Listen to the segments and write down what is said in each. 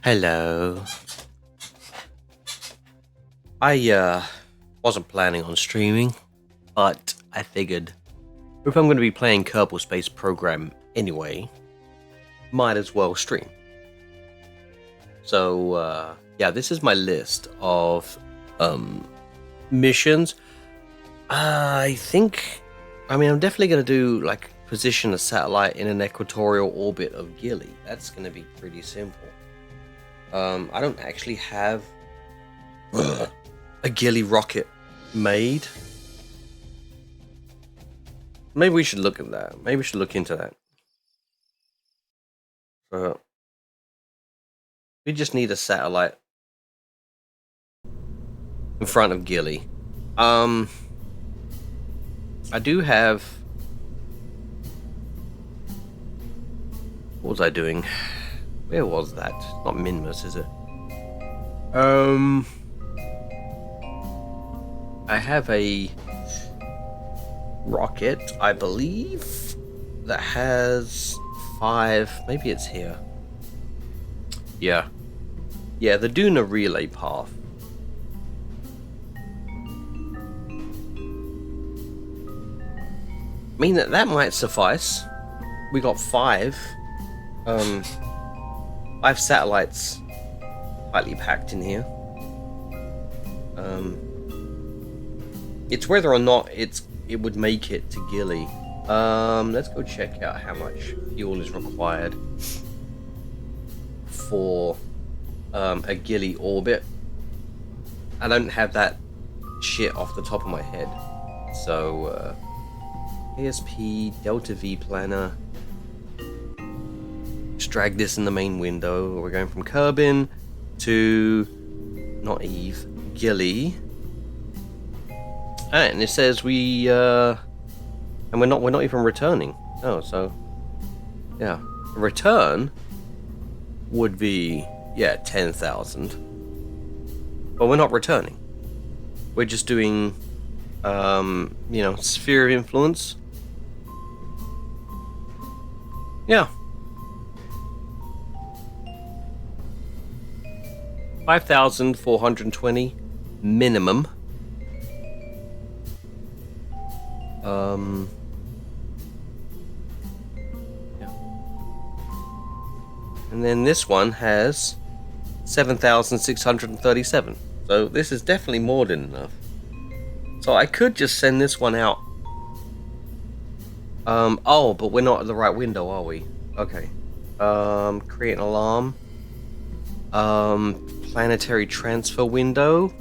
Hello. I wasn't planning on streaming, but I figured if I'm going to be playing Kerbal Space Program anyway, might as well stream. So yeah, this is my list of missions. I'm definitely going to do like position a satellite in an equatorial orbit of Gilly. That's going to be pretty simple. I don't actually have a Gilly rocket made. Maybe we should look at that. Maybe we should look into that. We just need a satellite in front of Gilly. I do have... What was I doing? Where was that? Not Minmus, is it? I have a rocket, I believe, that has 5. Maybe it's here. Yeah, the Duna relay path. I mean, that might suffice. We got 5. 5 satellites tightly packed in here. It's whether or not it would make it to Gilly. Let's go check out how much fuel is required for a Gilly orbit. I don't have that shit off the top of my head. So ASP Delta V planner. Let's drag this in the main window. We're going from Kerbin to not Eve, Gilly. And it says we and we're not even returning. Oh, so yeah, return would be 10,000, but we're not returning. We're just doing sphere of influence. Yeah, 5,420 minimum. Yeah. And then this one has 7,637. So this is definitely more than enough. So I could just send this one out. But we're not at the right window, are we? Okay. Create an alarm. Planetary transfer window.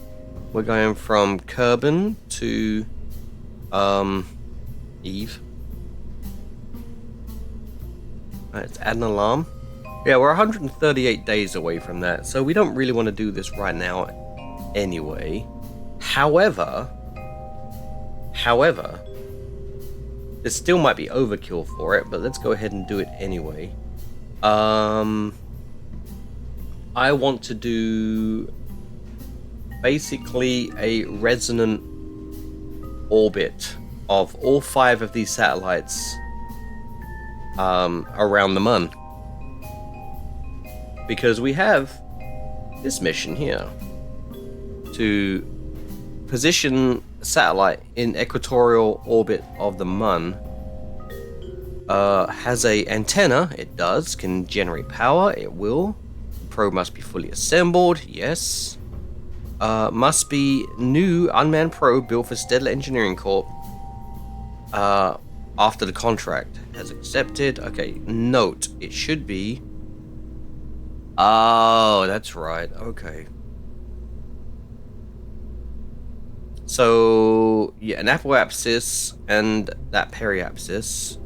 We're going from Kerbin to Eve. Let's add an alarm. Yeah, we're 138 days away from that, so we don't really want to do this right now anyway. However, this still might be overkill for it, but let's go ahead and do it anyway. I want to do basically a resonant orbit of all 5 of these satellites around the Mun, because we have this mission here to position a satellite in equatorial orbit of the Mun. Has a antenna. It does. Can generate power. It will. The probe must be fully assembled. Yes. Must be new unmanned probe built for Stedler Engineering Corp. After the contract has accepted. Okay, note, it should be... Oh, that's right. Okay. So, yeah, an apoapsis and that periapsis.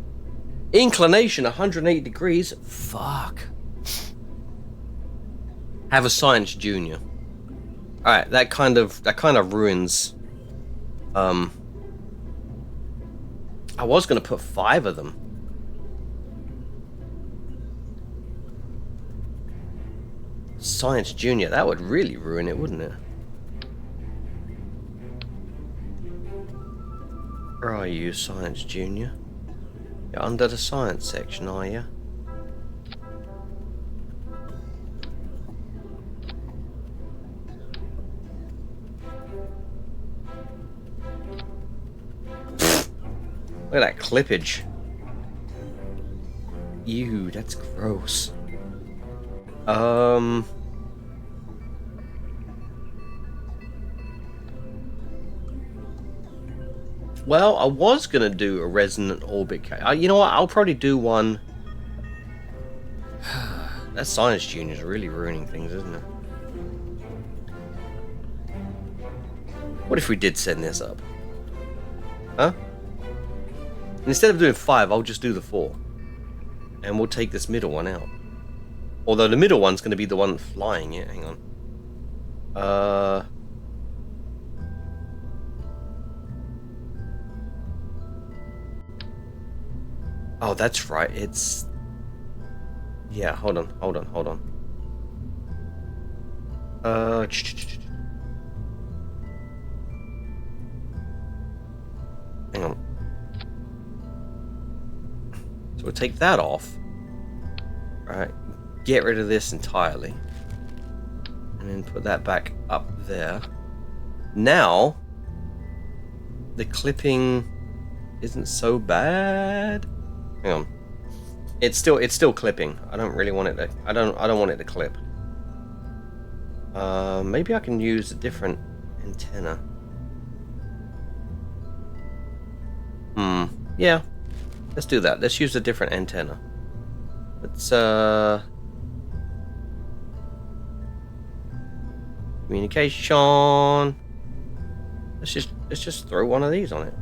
Inclination 108 degrees. Fuck. Have a science junior. Alright, that kind of ruins. I was gonna put 5 of them. Science junior, that would really ruin it, wouldn't it? Where are you, science junior? You're under the science section, are you? Look at that clippage. Ew, that's gross. Well, I was gonna do a resonant orbit case. You know what? I'll probably do one. That Science Junior is really ruining things, isn't it? What if we did send this up? Huh? Instead of doing 5, I'll just do the 4. And we'll take this middle one out. Although the middle one's going to be the one flying it. Hang on. Oh, that's right. It's... Yeah, hold on. Hang on. So we'll take that off. Alright. Get rid of this entirely. And then put that back up there. Now, the clipping isn't so bad. Hang on. It's still clipping. I don't really want it to I don't want it to clip. Maybe I can use a different antenna. Yeah. Let's do that. Let's use a different antenna. Let's communication. Let's just throw one of these on it.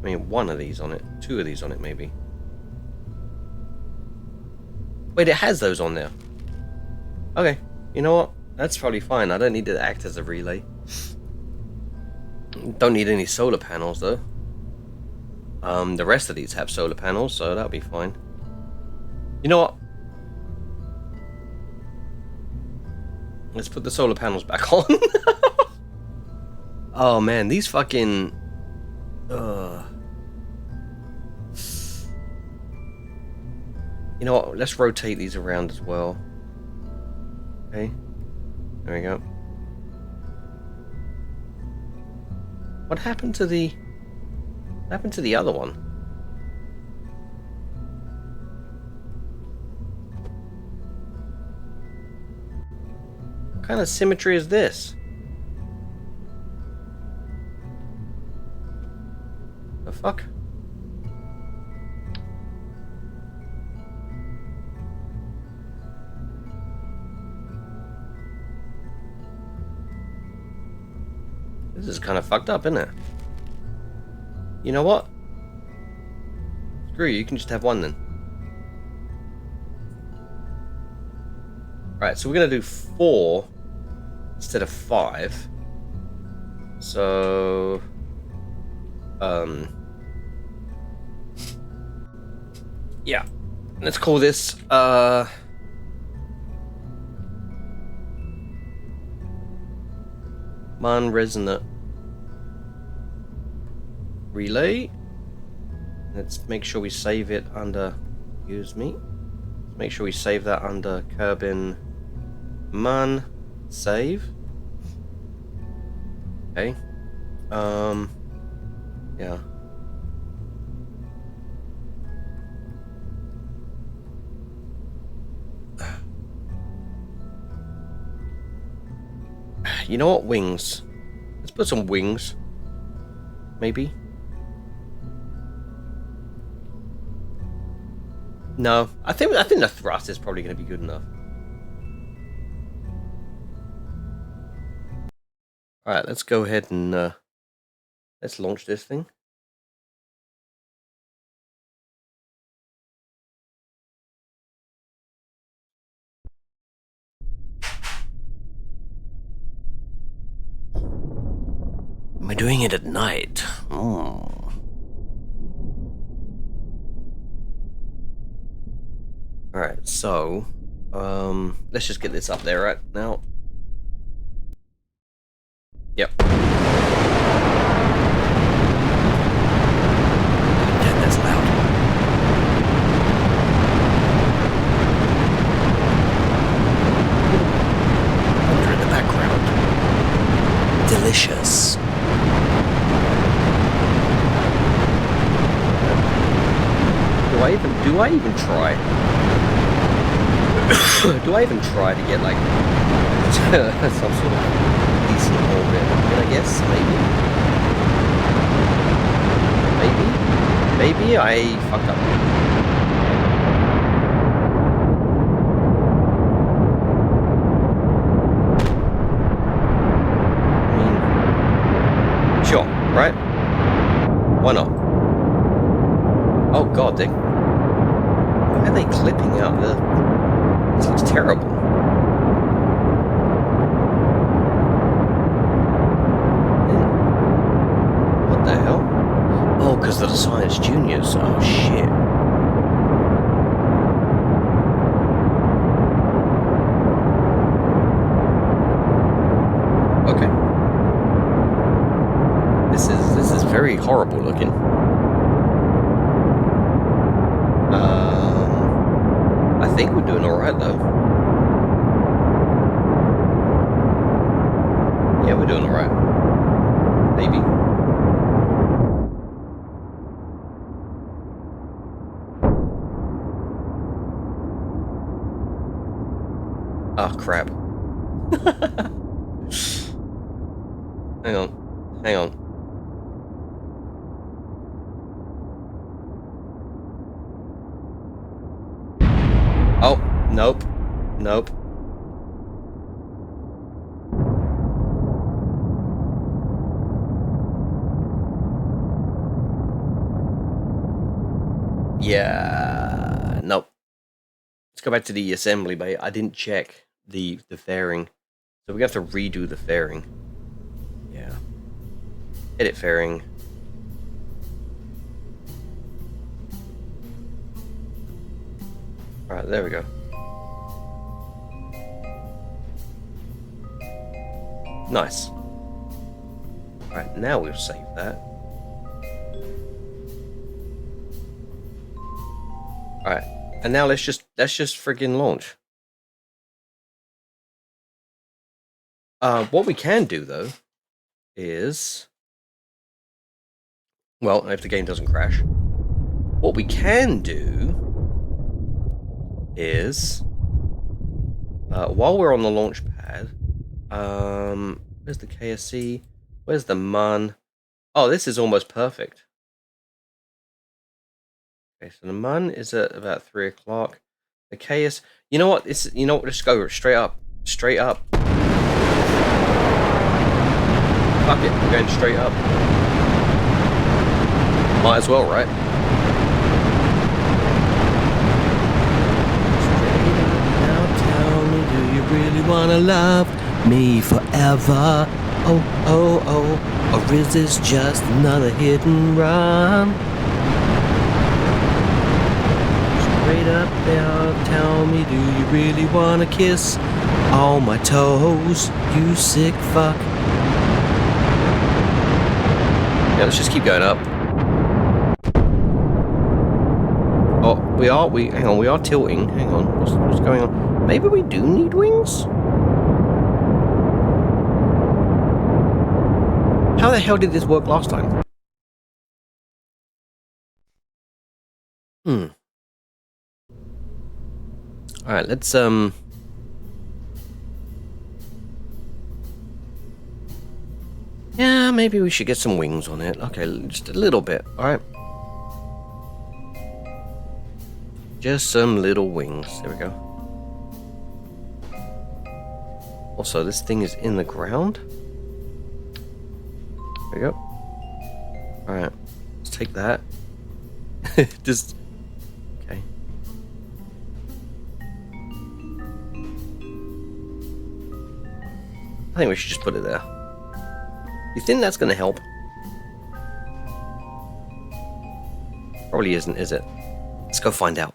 I mean, one of these on it. 2 of these on it, maybe. Wait, it has those on there. Okay, you know what? That's probably fine. I don't need it to act as a relay. Don't need any solar panels, though. The rest of these have solar panels, so that'll be fine. You know what? Let's put the solar panels back on. Oh, man, these fucking... You know what? Let's rotate these around as well. Okay. There we go. What happened to the... What happened to the other one? What kind of symmetry is this? The fuck? This is kind of fucked up, isn't it? You know what? Screw you, you can just have one then. Right, so we're going to do 4 instead of 5. So... Yeah. Let's call this, resonant relay. Let's make sure we save it under... Excuse me. Let's make sure we save that under Kerbin man save. Okay. Yeah. You know what? Wings. Let's put some wings. Maybe. No, I think the thrust is probably going to be good enough. All right, let's go ahead and let's launch this thing. Am I doing it at night? Alright, so let's just get this up there right now. Yep. Damn, that's loud. Thunder in the background. Do I even try? Do I even try to get like some sort of decent orbit? I guess maybe I fucked up. I mean, sure, right? Why not? Oh god, why are they clipping out the? This looks terrible. What the hell? Oh, because they're the Science Juniors. Oh, shit. Okay. This is very horrible looking. I think we're doing alright though. Yeah, we're doing alright. Maybe. Oh, crap. Hang on. Oh, nope. Yeah, nope. Let's go back to the assembly bay. I didn't check the fairing, so we have to redo the fairing. Yeah. Edit fairing. Alright, there we go. Nice. Alright, now we'll save that. Alright, and now let's just friggin' launch. What we can do though is, well, if the game doesn't crash, what we can do is, while we're on the launch pad, where's the KSC? Where's the MUN? Oh, this is almost perfect. Okay, so the MUN is at about 3 o'clock. The KS, you know what? Let's go straight up. Fuck it, we're going straight up. Might as well, right? Really wanna love me forever? Oh, or is this just another hit and run? Straight up now, tell me, do you really wanna kiss all my toes, you sick fuck? Yeah, let's just keep going up. Oh, we are tilting. Hang on, what's going on? Maybe we do need wings? How the hell did this work last time? Alright, let's yeah, maybe we should get some wings on it. Okay, just a little bit, alright? Just some little wings. There we go. Also, this thing is in the ground. There we go. Alright, let's take that. Just... okay. I think we should just put it there. You think that's going to help? Probably isn't, is it? Let's go find out.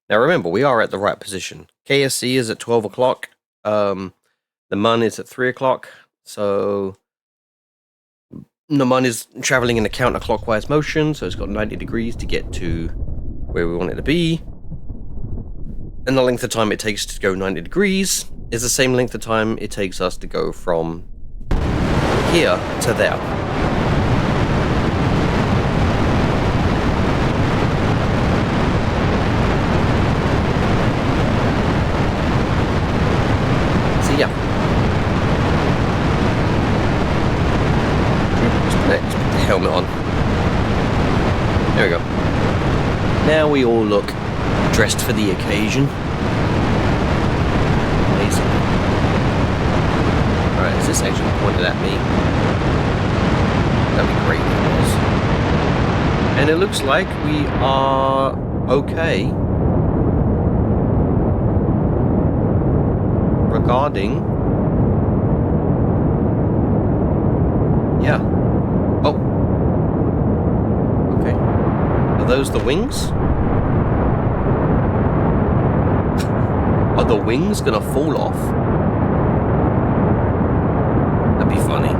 Now remember, we are at the right position. KSC is at 12 o'clock. The MUN is at 3 o'clock. So the MUN is traveling in a counterclockwise motion, so it's got 90 degrees to get to where we want it to be. And the length of time it takes to go 90 degrees is the same length of time it takes us to go from here to there. helmet on. There we go. Now we all look dressed for the occasion. Amazing. Alright, is this actually pointed at me? That'd be great if it was. And it looks like we are okay regarding... Yeah. Oh. Okay. Are those the wings? Are the wings gonna fall off? That'd be funny.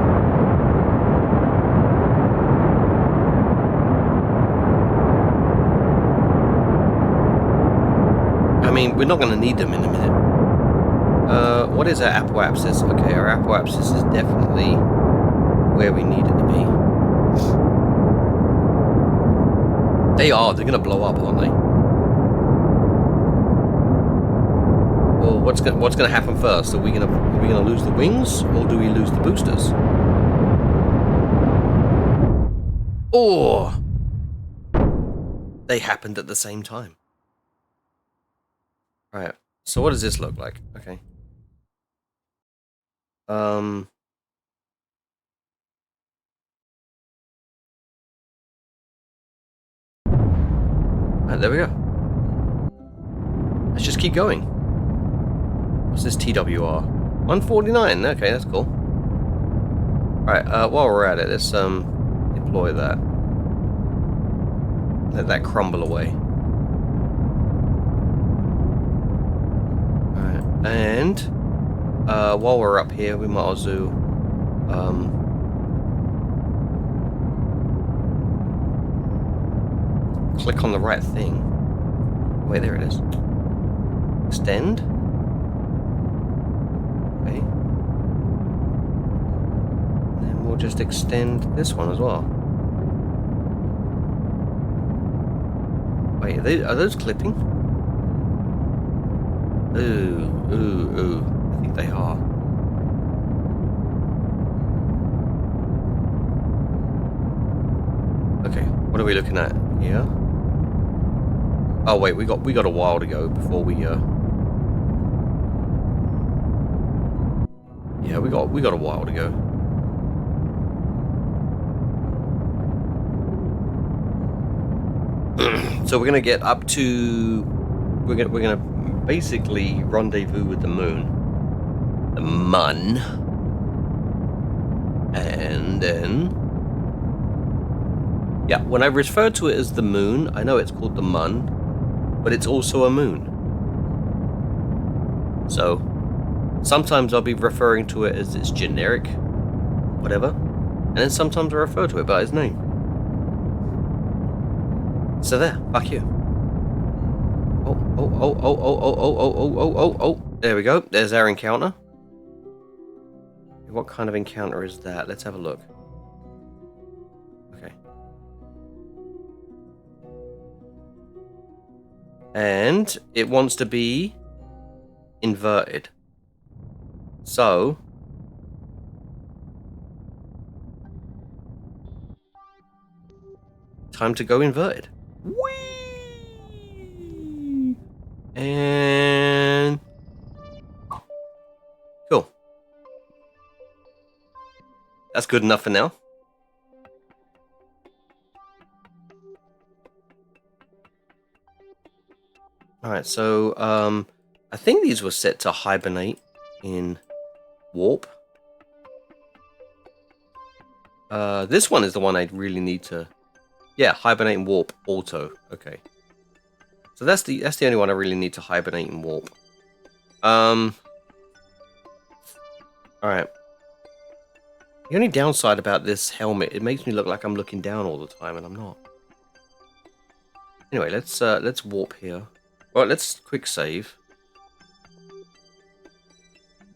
I mean, we're not gonna need them in a minute. What is our apoapsis? Okay, our apoapsis is definitely where we need it to be. They're gonna blow up, aren't they? Well, what's gonna happen first? Are we gonna lose the wings, or do we lose the boosters? Or they happened at the same time. Right. So what does this look like? Okay. Right, there we go. Let's just keep going. What's this TWR? 149. Okay, that's cool. Alright, while we're at it, let's deploy that. Let that crumble away. Alright, and while we're up here, we might as well click on the right thing. Wait, there it is. Extend. Okay. And then we'll just extend this one as well. Wait, are those clipping? Ooh. I think they are. Okay, what are we looking at here? Oh wait, we got a while to go before we yeah, we got a while to go. So we're gonna get up to we're gonna basically rendezvous with the moon. The mun. And then yeah, when I refer to it as the moon, I know it's called the mun, but it's also a moon. So sometimes I'll be referring to it as its generic whatever, and then sometimes I refer to it by its name. So there, fuck you. Oh. There we go. There's our encounter. What kind of encounter is that? Let's have a look. Okay. And it wants to be inverted. So time to go inverted. Whee! And cool. That's good enough for now. Alright, so I think these were set to hibernate in warp. This one is the one I really need to... Yeah, hibernate in warp auto. Okay. So that's the only one I really need to hibernate in warp. Alright. The only downside about this helmet, it makes me look like I'm looking down all the time, and I'm not. Anyway, let's warp here. Well, let's quick save.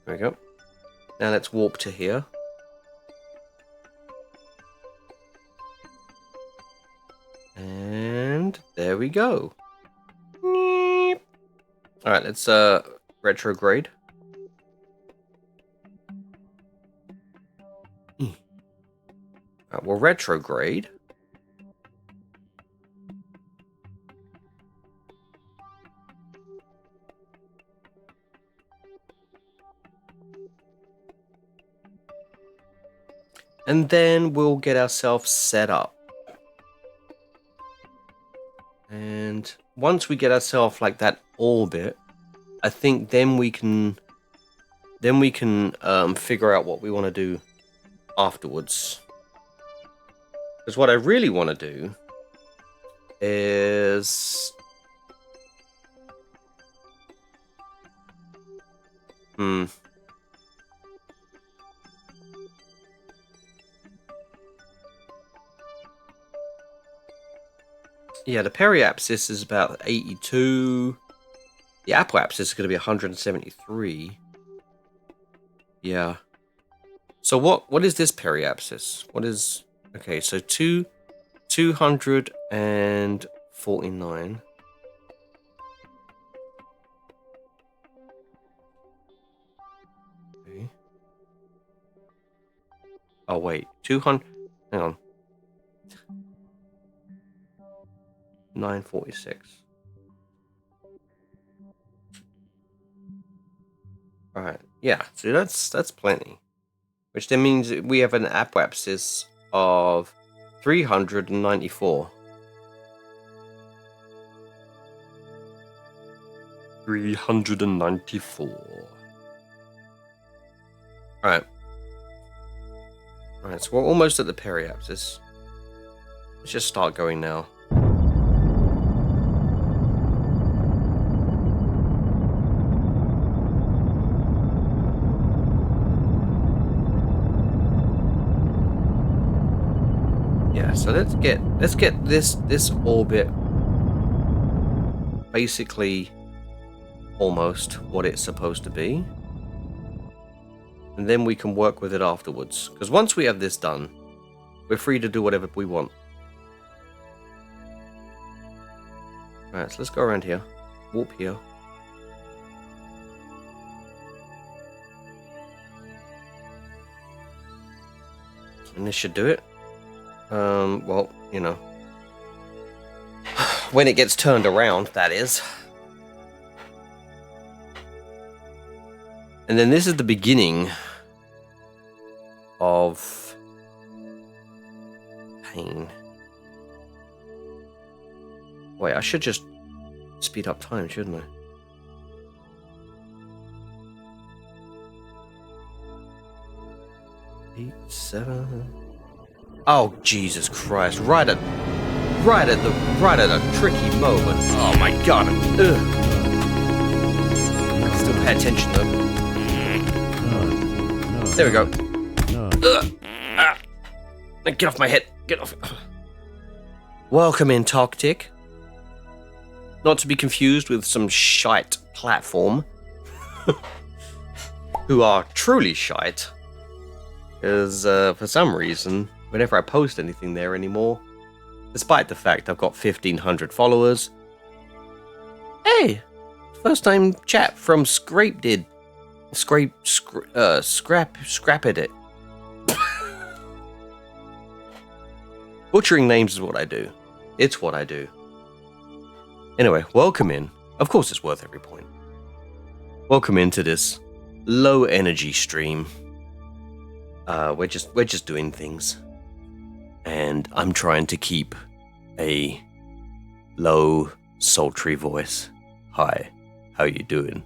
There we go. Now let's warp to here. And there we go. Alright, let's retrograde. Right, we'll retrograde. And then we'll get ourselves set up. And once we get ourselves like that orbit, I think then we can figure out what we want to do afterwards. Because what I really want to do is yeah, the periapsis is about 82. The apoapsis is going to be 173. Yeah. So what is this periapsis? What is... Okay, so 249. Okay. Oh, wait. 200... Hang on. 946. Alright. Yeah, so that's plenty. Which then means we have an apoapsis of 394. 394. Alright. Alright, so we're almost at the periapsis. Let's just start going now. Yeah, so let's get this orbit basically almost what it's supposed to be. And then we can work with it afterwards. Because once we have this done, we're free to do whatever we want. Alright, so let's go around here. Warp here. And this should do it. Well, you know. When it gets turned around, that is. And then this is the beginning of pain. Wait, I should just speed up time, shouldn't I? Eight, 7. Oh, Jesus Christ! Right at a tricky moment. Oh my God! Ugh. Still pay attention though. There we go. Ah. Get off my head. Get off. Welcome in, Toctic. Not to be confused with some shite platform. Who are truly shite. Because for some reason, whenever I post anything there anymore, despite the fact I've got 1,500 followers. Hey! First time chat from Scrape did. Scrapped it. Butchering names is what I do. It's what I do. Anyway, welcome in. Of course it's worth every point. Welcome into this low energy stream. We're just doing things. And I'm trying to keep a low, sultry voice. Hi, how you doing?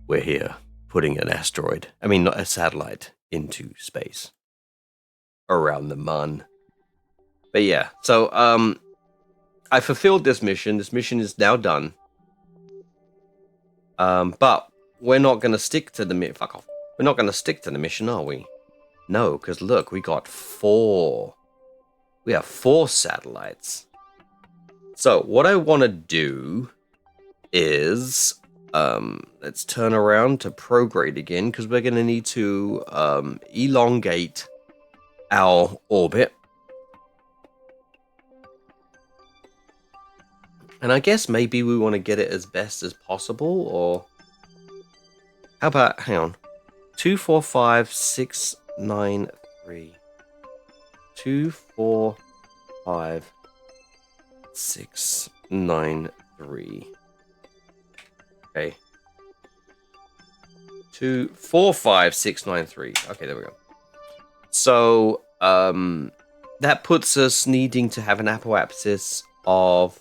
We're here, putting an asteroid, not a satellite, into space. Around the mun. But yeah, so, I fulfilled this mission. This mission is now done. But we're not going to stick to the mission. Fuck off. We're not going to stick to the mission, are we? No, because look, we got 4. We have 4 satellites. So what I want to do is, let's turn around to prograde again, because we're going to need to elongate our orbit. And I guess maybe we want to get it as best as possible, or how about, hang on, 2, 4, 5, 6, 9, 3, 2, 4, 5, 6, 9, 3. Okay. 2, 4, 5, 6, 9, 3. Okay, there we go. So, that puts us needing to have an apoapsis of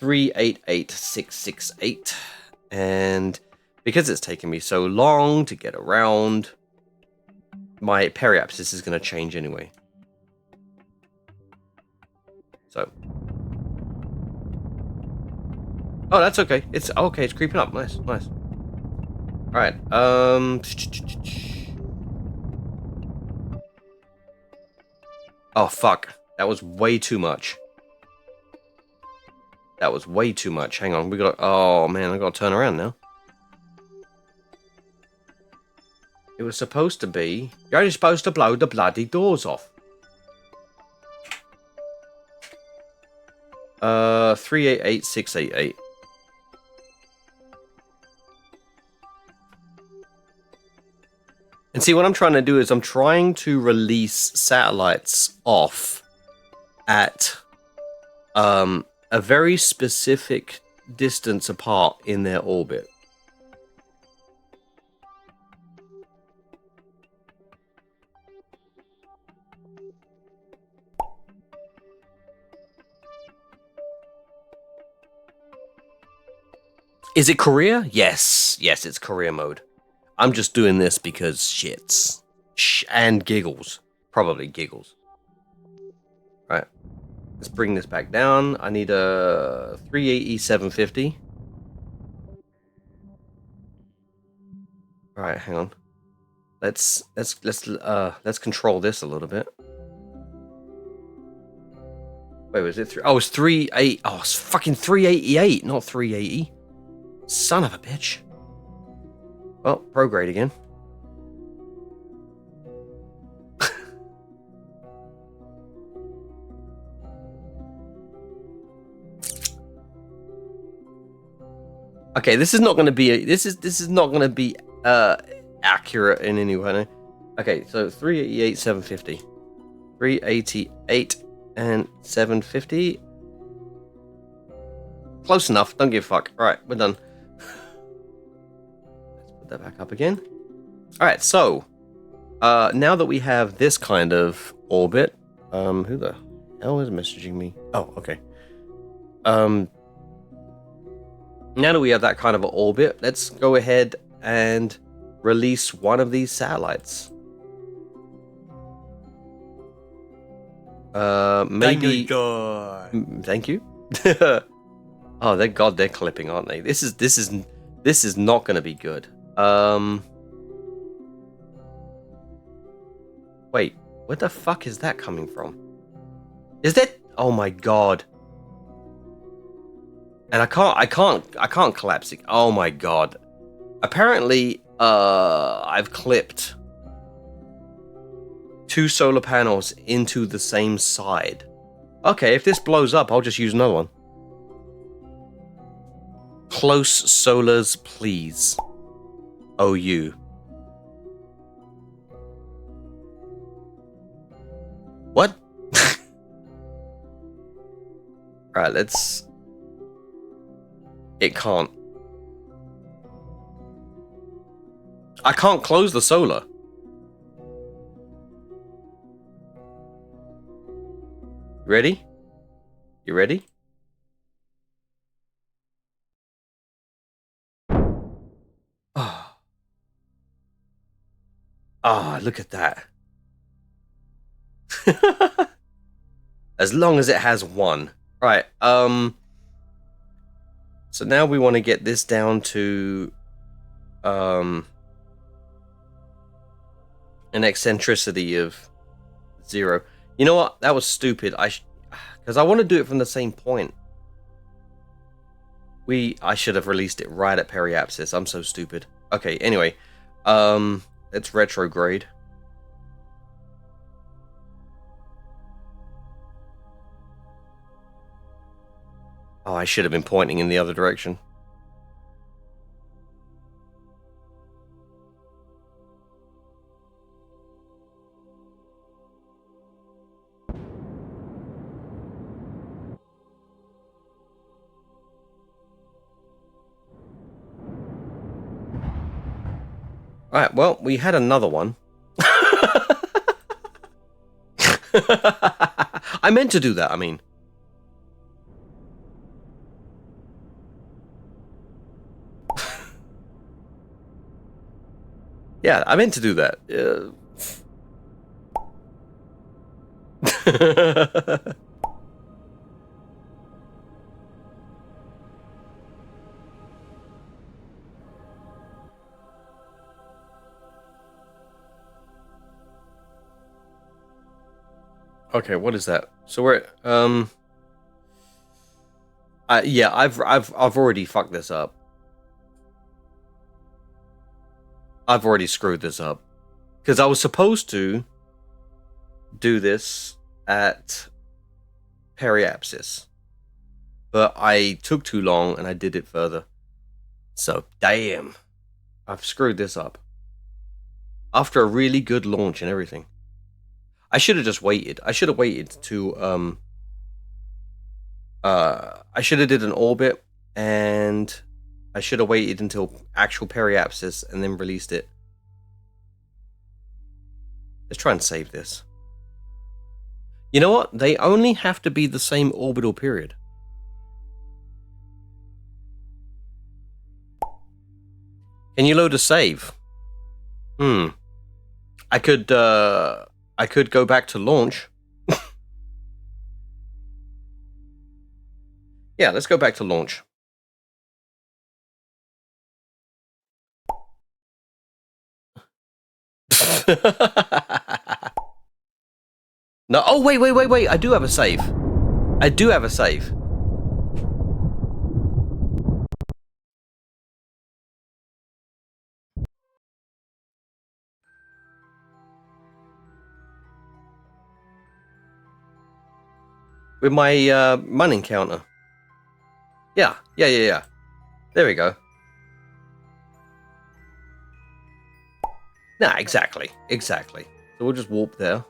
388,668. And because it's taken me so long to get around, my periapsis is going to change anyway. So. Oh, that's okay. It's okay. It's creeping up. Nice, nice. All right. Oh fuck. That was way too much. That was way too much. Hang on. We got. Oh man, I got to turn around now. It was supposed to be. You're only supposed to blow the bloody doors off. 388,688. And see, what I'm trying to do is I'm trying to release satellites off at a very specific distance apart in their orbit. Is it career? Yes. Yes, it's career mode. I'm just doing this because shits. And giggles. Probably giggles. Right. Let's bring this back down. I need a 380, 750. Alright, hang on. Let's control this a little bit. Wait, was it 3? Oh, it's 380. Oh, it's fucking 388, not 380. Son of a bitch. Well, prograde again. Okay, this is not going to be this is not going to be accurate in any way. Okay, so 388, 750. 388 and 750. Close enough. Don't give a fuck. All right, we're done. Put that back up again. All right, so now that we have this kind of orbit, who the hell is messaging me? Oh, okay. Now that we have that kind of an orbit, let's go ahead and release one of these satellites. Maybe. Thank you. Oh, they're clipping, aren't they? This is not going to be good. Wait, where the fuck is that coming from? Is that? Oh my god. And I can't collapse it. Oh my god. Apparently, I've clipped 2 solar panels into the same side. Okay, if this blows up, I'll just use another one. Close solars, please. OU. What? Alright, let's... It can't. I can't close the solar. Ready? You ready? Oh. Ah, look at that. As long as it has one. Right, so now we want to get this down to an eccentricity of 0. You know what? That was stupid. Because I want to do it from the same point. I should have released it right at periapsis. I'm so stupid. Okay, anyway. Let's retrograde. Oh, I should have been pointing in the other direction. Alright, well, we had another one. I meant to do that, I mean. Yeah, I meant to do that. Okay, what is that? So we're yeah, I've already fucked this up. I've already screwed this up. Because I was supposed to do this at periapsis. But I took too long and I did it further. So, damn. I've screwed this up. After a really good launch and everything. I should have just waited. I should have waited to, I should have did an orbit, and I should have waited until actual periapsis and then released it. Let's try and save this. You know what? They only have to be the same orbital period. Can you load a save? I could go back to launch. Yeah, let's go back to launch. No, oh, wait. I do have a save. I do have a save. With my money counter. Yeah. There we go. Nah, exactly. So we'll just warp there.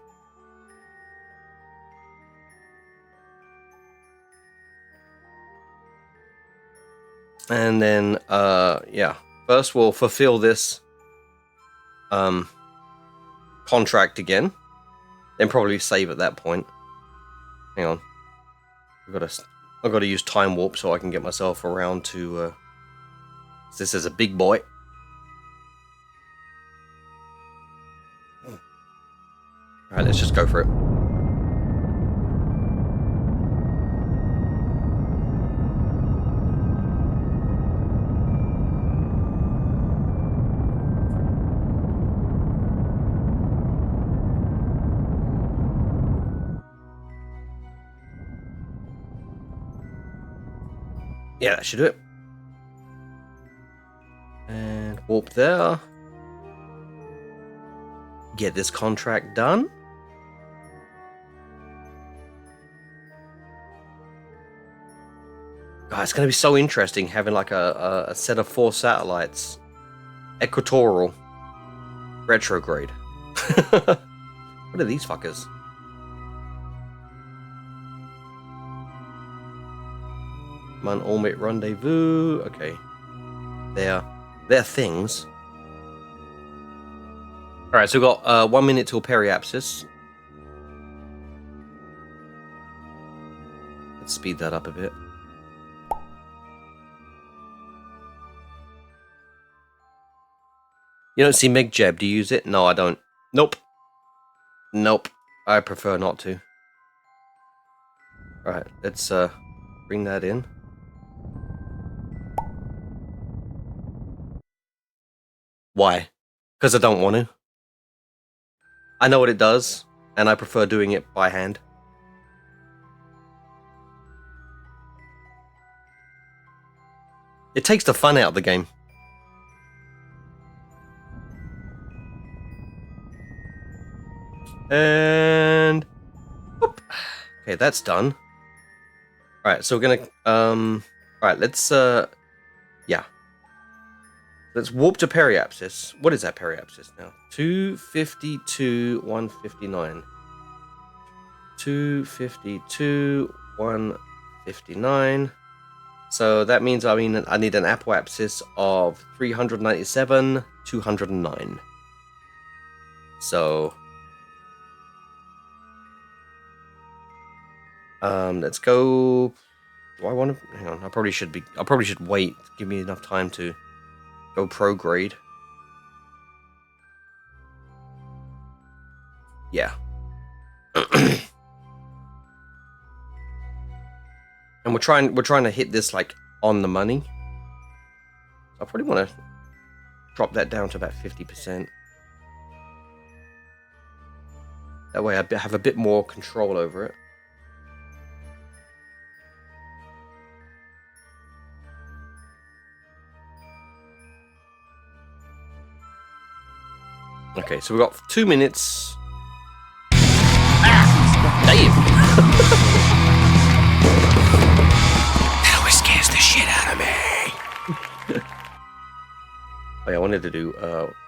And then, yeah. First we'll fulfill this contract again. Then probably save at that point. Hang on. I've got to use time warp so I can get myself around to this is a big boy. Alright, let's just go for it. Yeah, that should do it. And warp there. Get this contract done. God, it's going to be so interesting having like a set of 4 satellites. Equatorial. Retrograde. What are these fuckers? Man orbit rendezvous. Okay. They're things. Alright, so we've got 1 minute till periapsis. Let's speed that up a bit. You don't see MegJeb, do you use it? No, I don't. Nope. I prefer not to. Alright, let's bring that in. Why? Because I don't want to. I know what it does, and I prefer doing it by hand. It takes the fun out of the game. And whoop. Okay, that's done. Alright, so we're gonna alright, let's yeah. Let's warp to periapsis. What is that periapsis now? 252, 159. 252, 159. So that means I need an apoapsis of 397. 209. So let's go. Do I want to hang on? I probably should wait. Give me enough time to go pro grade. Yeah. And we're trying to hit this like on the money. I probably want to drop that down to about 50%. That way I have a bit more control over it. Okay, so we've got 2 minutes. Ah! Damn! That always scares the shit out of me! Oh yeah, I wanted to do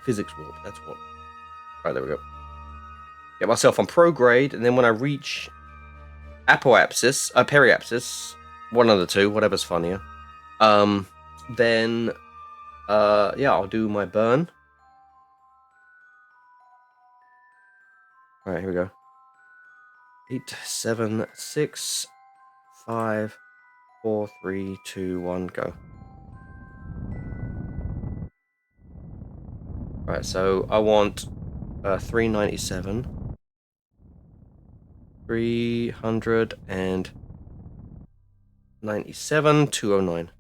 physics warp, that's what. Alright, there we go. Get myself on pro grade, and then when I reach apoapsis, periapsis, one of the two, whatever's funnier, then, yeah, I'll do my burn. Alright, here we go. 8, 7, 6, 5, 4, 3, 2, 1, go. Alright, so I want 397. 397, 209.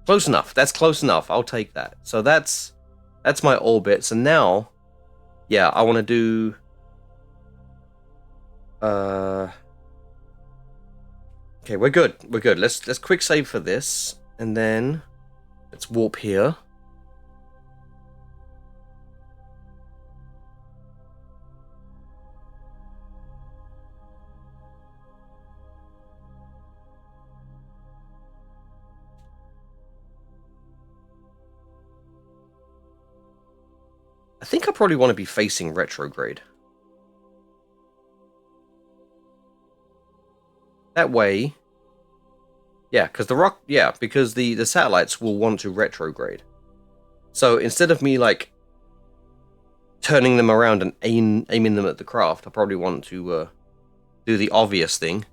Close enough. That's close enough. I'll take that. So that's my orbit. So now, yeah, I want to do okay, we're good. We're good. Let's quick save for this, and then let's warp here. I think I probably want to be facing retrograde. That way, yeah, because because the satellites will want to retrograde. So instead of me like turning them around and aiming them at the craft, I probably want to do the obvious thing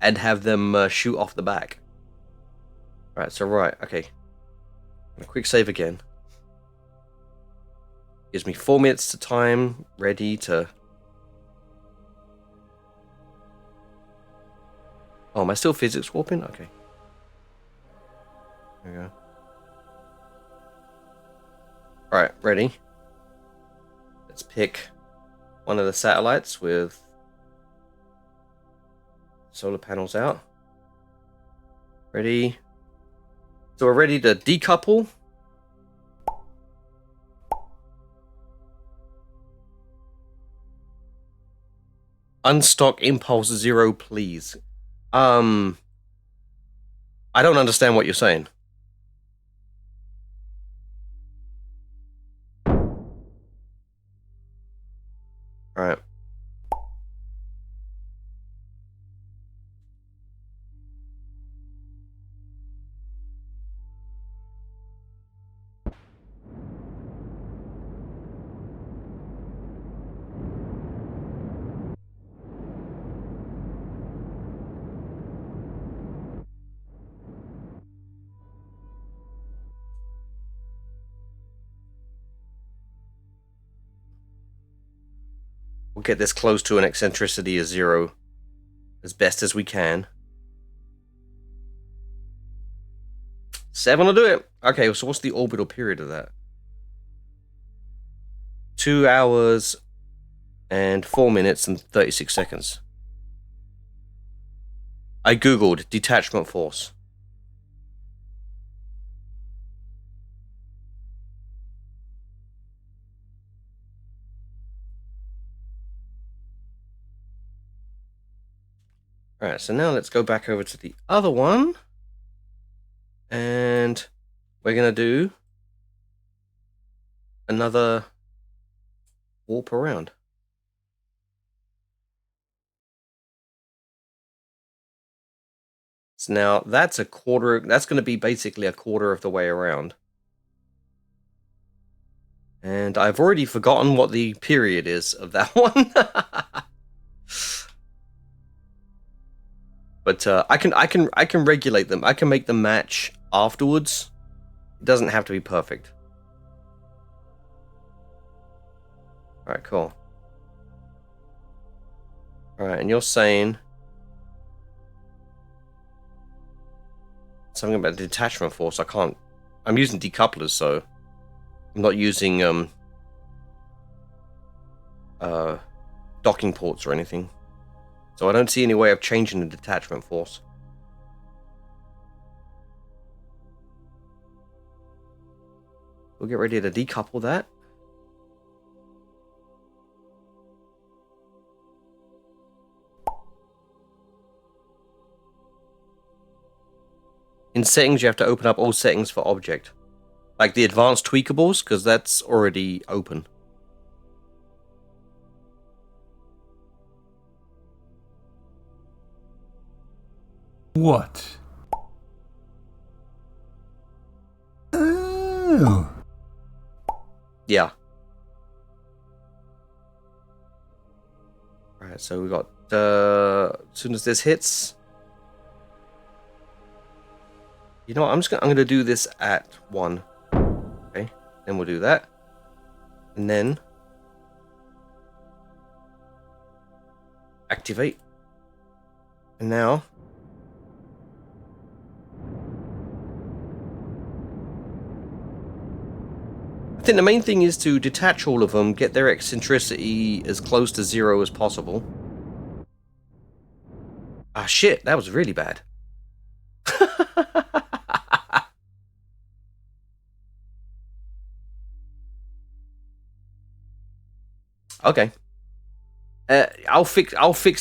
and have them shoot off the back. Right, so okay. A quick save again. Gives me 4 minutes to time, ready to... Oh, am I still physics warping? Okay. There we go. Alright, ready. Let's pick one of the satellites with solar panels out. Ready. So we're ready to decouple. Unstock impulse 0, please. I don't understand what you're saying. Alright. We'll get this close to an eccentricity of 0 as best as we can. 7 will do it. Okay, so what's the orbital period of that? 2 hours and 4 minutes and 36 seconds. I googled detachment force. Alright, so now let's go back over to the other one. And we're going to do another warp around. So now that's a quarter. That's going to be basically a quarter of the way around. And I've already forgotten what the period is of that one. But I can regulate them. I can make them match afterwards. It doesn't have to be perfect. All right, cool. All right, and you're saying something about detachment force. I can't. I'm using decouplers, so I'm not using docking ports or anything. So I don't see any way of changing the detachment force. We'll get ready to decouple that. In settings, you have to open up all settings for object. Like the advanced tweakables, because that's already open. What? Oh. Yeah. Alright, so we got, as soon as this hits, you know what, I'm gonna do this at 1. Okay, then we'll do that. And then activate. And now I think the main thing is to detach all of them, get their eccentricity as close to 0 as possible. Ah shit, that was really bad. Okay. I'll fix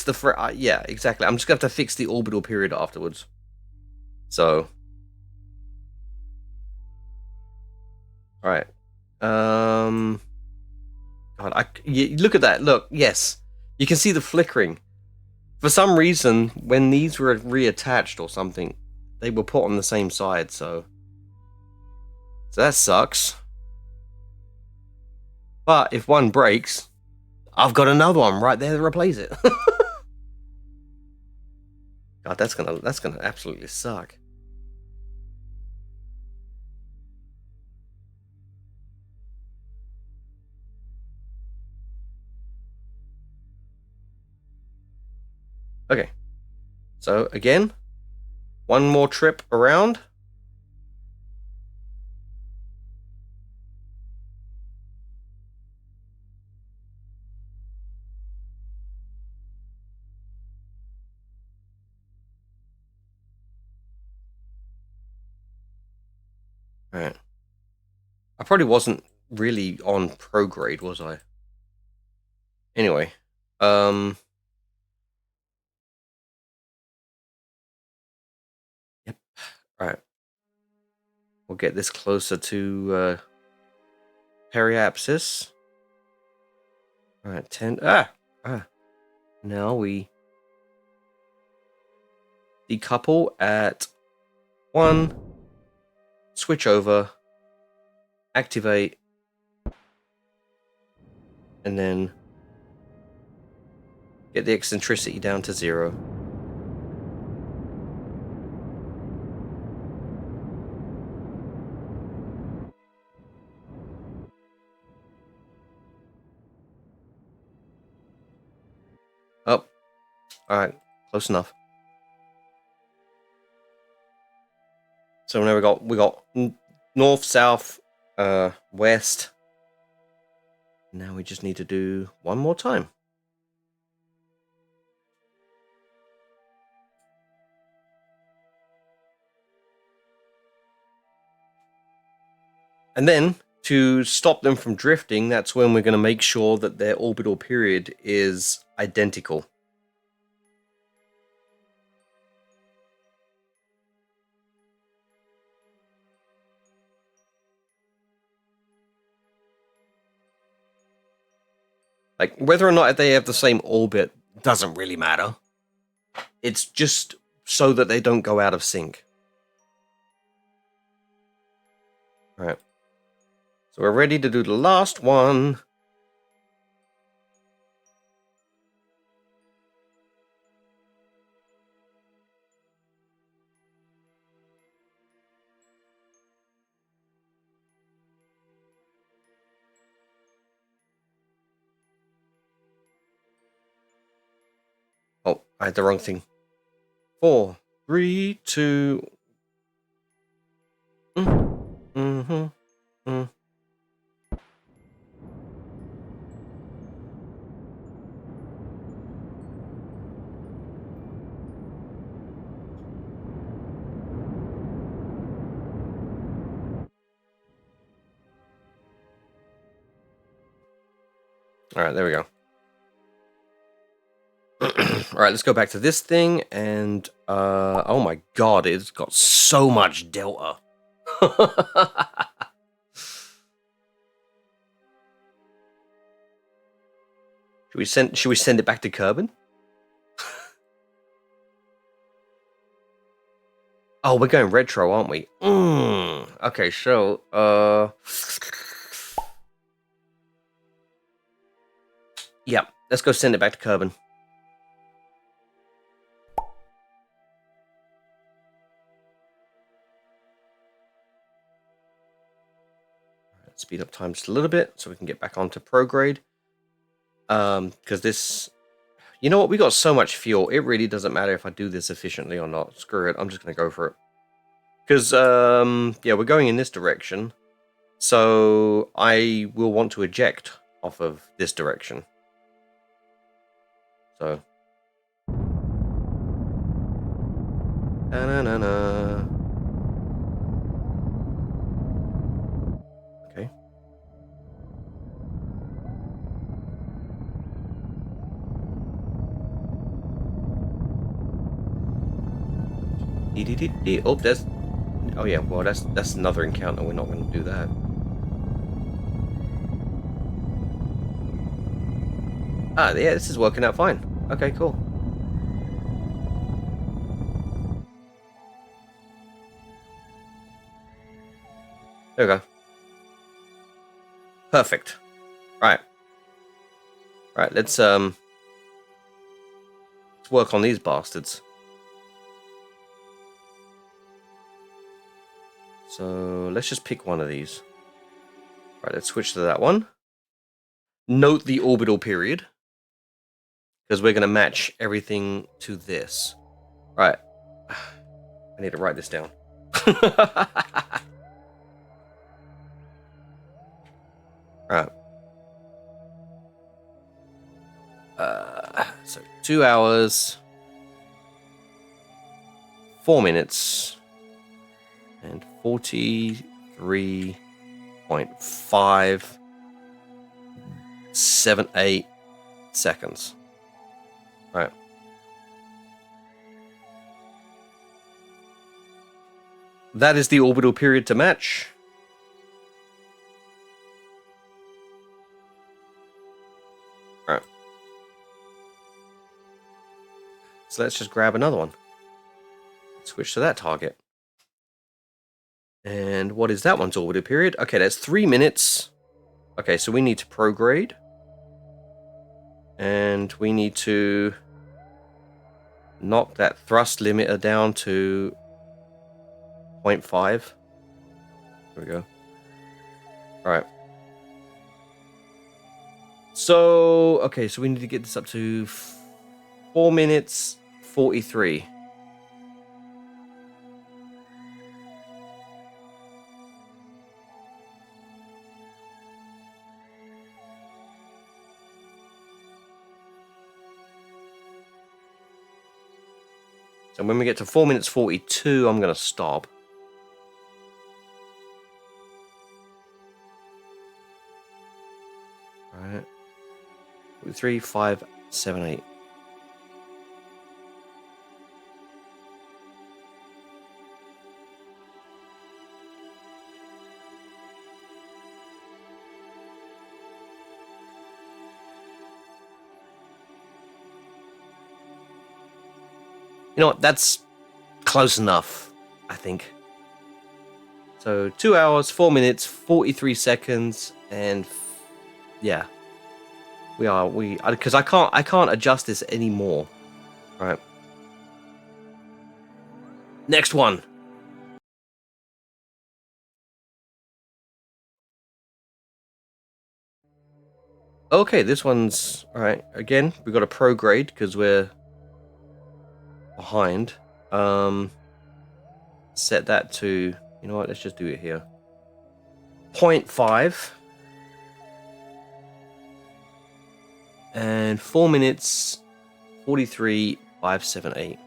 the yeah, exactly. I'm just gonna have to fix the orbital period afterwards. So, all right. God, look at that. Look, yes, you can see the flickering. For some reason, when these were reattached or something, they were put on the same side. So that sucks. But if one breaks, I've got another one right there to replace it. God, that's gonna absolutely suck. Okay, so again, one more trip around. All right. I probably wasn't really on prograde, was I? Anyway, yep. All right. We'll get this closer to periapsis. All right, 10. Now we decouple at 1. Switch over. Activate. And then get the eccentricity down to 0. Oh, all right, close enough. So now we got north, south, west. Now we just need to do one more time. And then to stop them from drifting, that's when we're going to make sure that their orbital period is identical. Like, whether or not they have the same orbit doesn't really matter. It's just so that they don't go out of sync. All right. So we're ready to do the last one. Oh, I had the wrong thing. 4, 3, 2. Mm. All right, there we go. All right, let's go back to this thing, and oh my god, it's got so much delta. Should we send it back to Kerbin? Oh, we're going retro, aren't we? Okay, so yeah, let's go send it back to Kerbin. Speed up time just a little bit so we can get back onto prograde. Because this, you know what, we got so much fuel, it really doesn't matter if I do this efficiently or not. Screw it, I'm just gonna go for it. Because yeah, we're going in this direction, so I will want to eject off of this direction. So na-na-na-na. Okay. Oh, there's. Oh yeah, well that's another encounter. We're not going to do that. Ah, yeah, this is working out fine. Okay, cool. There we go. Perfect. Right. Right. Let's work on these bastards. So let's just pick one of these. Right, let's switch to that one. Note the orbital period, because we're going to match everything to this. Right. I need to write this down. Right. So 2 hours, 4 minutes, and 43.578 seconds. Right. That is the orbital period to match. Right. So let's just grab another one. Switch to that target. And what is that one's orbital period? Okay, that's 3 minutes. Okay, so we need to prograde. And we need to knock that thrust limiter down to 0.5. There we go. Alright. So, okay, so we need to get this up to 4 minutes 43. So when we get to 4 minutes 42, I'm going to stop. Alright. 3, 5, 7, 8. You know what? That's close enough, I think. So 2 hours, 4 minutes, 43 seconds, and yeah, because I can't adjust this anymore. All right. Next one. Okay, this one's all right. Again, we got a pro grade because we're behind. Set that to, you know what? Let's just do it here. 0.5 and 4 minutes, 43,578.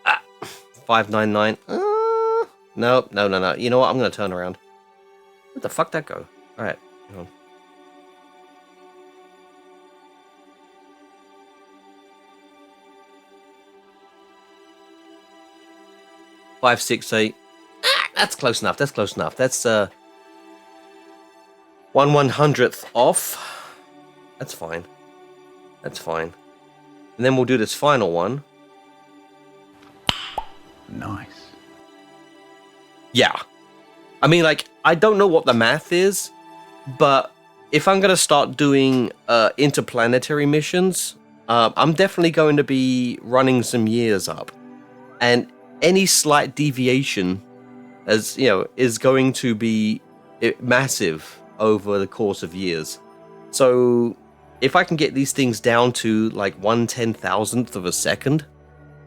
Ah, 599. No. You know what? I'm gonna turn around. Where the fuck that go? All right, hang on. Five, 6, 8. That's close enough. That's close enough. That's 1/100th off. That's fine. That's fine. And then we'll do this final one. Nice. Yeah. I mean, like, I don't know what the math is, but if I'm going to start doing interplanetary missions, I'm definitely going to be running some years up. And any slight deviation, as you know, is going to be massive over the course of years. So if I can get these things down to like 1/10,000th of a second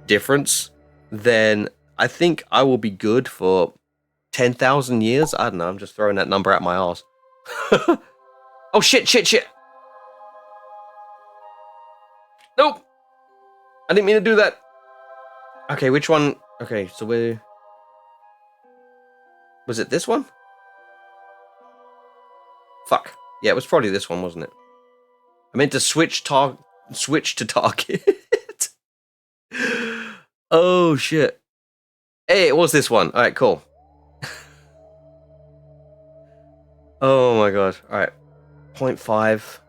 difference, then I think I will be good for 10,000 years. I don't know. I'm just throwing that number out my ass. Oh shit! Nope. I didn't mean to do that. Okay, which one? Okay, so was it this one? Fuck. Yeah, it was probably this one, wasn't it? I meant to switch to target. Oh shit. Hey, it was this one. All right, cool. Oh my god. All right. 0.5.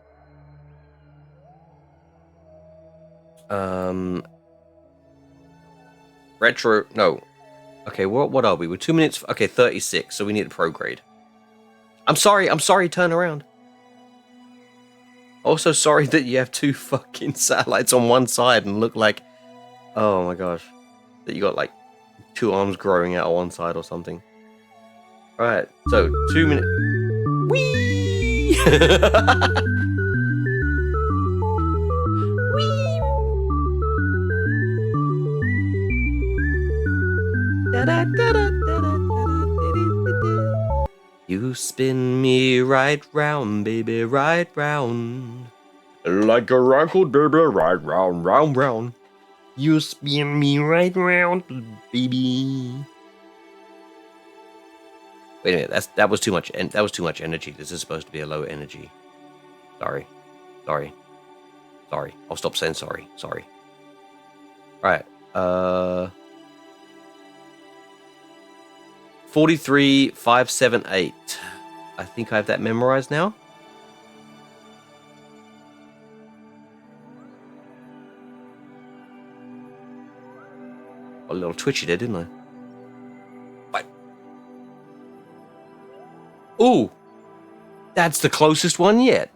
Retro. No. Okay, what are we? We're 2 minutes. Okay, 36. So we need a pro grade. I'm sorry. Turn around. Also, sorry that you have two fucking satellites on one side and look like. Oh my gosh. That you got like two arms growing out of one side or something. Alright, so 2 minutes. Whee! Whee! You spin me right round, baby, right round. Like a record, baby, right round, round, round. You spin me right round, baby. Wait a minute, that was too much. That was too much energy. This is supposed to be a low energy. Sorry. I'll stop saying sorry. Sorry. All right. 43,578. I think I have that memorized now. Got a little twitchy there, didn't I? Bye. Ooh, that's the closest one yet.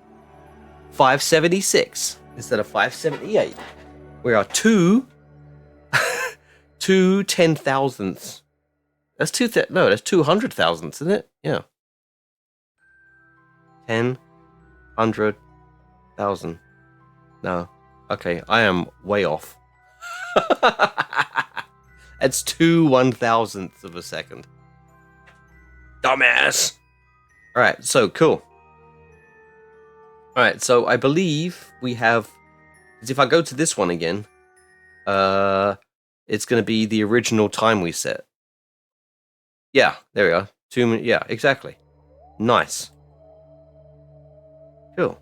576 instead of 578. We are two 10,000ths. That's that's 200,000ths, isn't it? Yeah. 100,000. No. Okay, I am way off. It's 2/1000ths of a second. Dumbass. All right, so cool. All right, so I believe we have. If I go to this one again, it's going to be the original time we set. Yeah, there we are. 2 minutes. Yeah, exactly. Nice. Cool.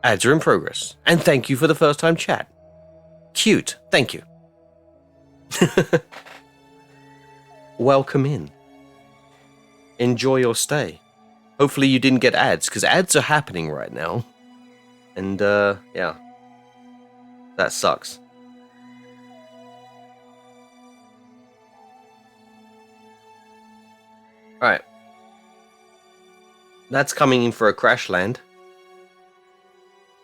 Ads are in progress. And thank you for the first time chat. Cute. Thank you. Welcome in. Enjoy your stay. Hopefully you didn't get ads, because ads are happening right now. And, yeah. That sucks. Alright. That's coming in for a crash land.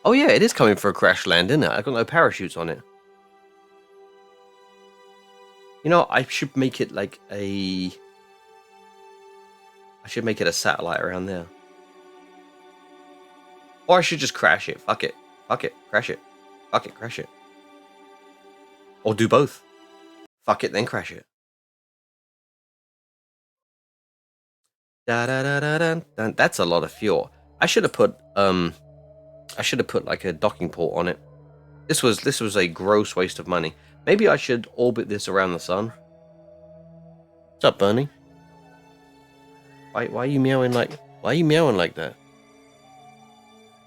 Oh yeah, it is coming for a crash land, isn't it? I've got no parachutes on it. You know, I should make it like a... I should make it a satellite around there. Or I should just crash it. Fuck it. Fuck it. Crash it. Fuck it. Crash it. Or do both. Fuck it, then crash it. Da da da da da. That's a lot of fuel. I should have put like a docking port on it. This was a gross waste of money. Maybe I should orbit this around the sun. What's up, Bernie? Why are you meowing like that?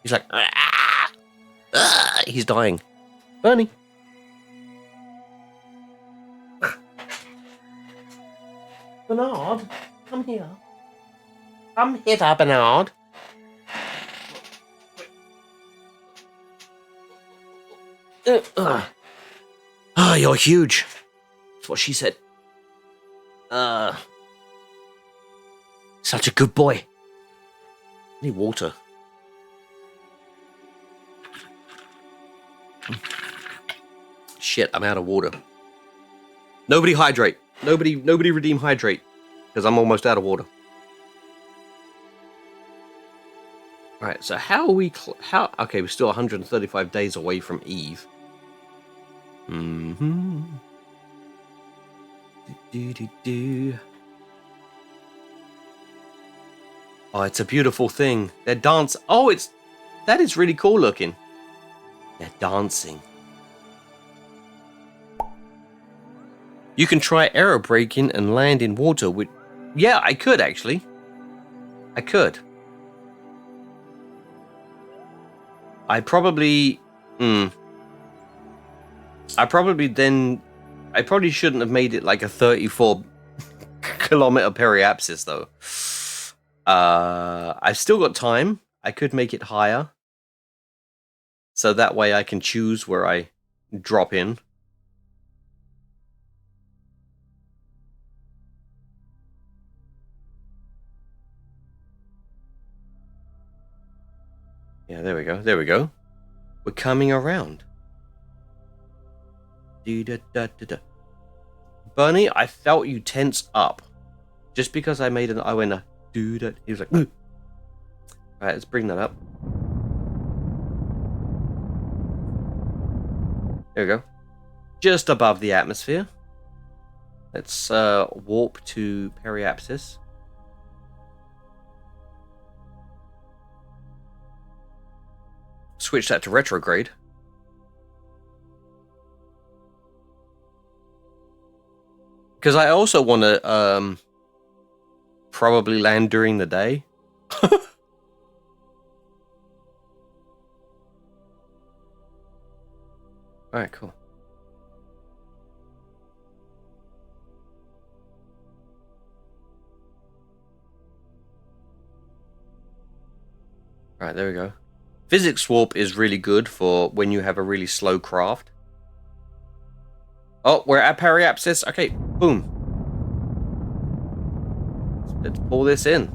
He's like, ah! Ah! He's dying. Bernie. Bernard, come here. Come hither, Bernard. Ah, you're huge. That's what she said. Such a good boy. I need water. Shit, I'm out of water. Nobody hydrate. Nobody redeem hydrate. Because I'm almost out of water. Alright, so how are we... okay, we're still 135 days away from Eve. Mm-hmm. Oh, it's a beautiful thing. They're dancing. Oh, that is really cool looking. They're dancing. You can try aerobraking and land in water with... Yeah, I could actually. I could. I probably shouldn't have made it like a 34 kilometer periapsis though. I've still got time. I could make it higher. So that way I can choose where I drop in. Yeah, there we go. There we go. We're coming around. Bernie, I felt you tense up. Just because I went a do that. He was like, alright, let's bring that up. There we go. Just above the atmosphere. Let's warp to periapsis. Switch that to retrograde. Because I also want to probably land during the day. Alright, cool. Alright, there we go. Physics warp is really good for when you have a really slow craft. Oh, we're at periapsis. Okay, boom. Let's pull this in.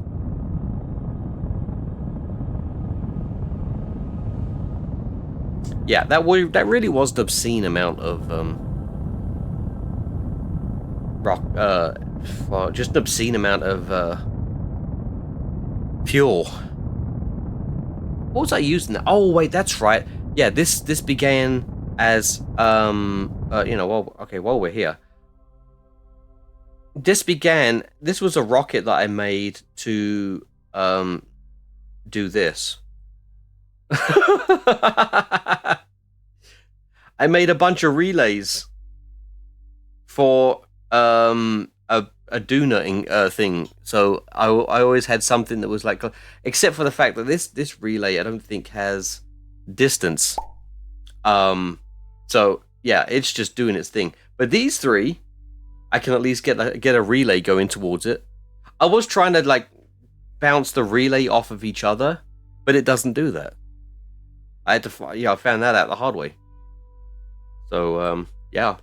Yeah, that really was an obscene amount of just an obscene amount of fuel. What was I using? Oh wait, that's right. Yeah, this began as you know, while we're here. This was a rocket that I made to do this. I made a bunch of relays for a Duna thing. So I always had something that was like, except for the fact that this relay I don't think has distance. So yeah, it's just doing its thing. But these three, I can at least get a relay going towards it. I was trying to like bounce the relay off of each other, but it doesn't do that. I had to, I found that out the hard way. So yeah,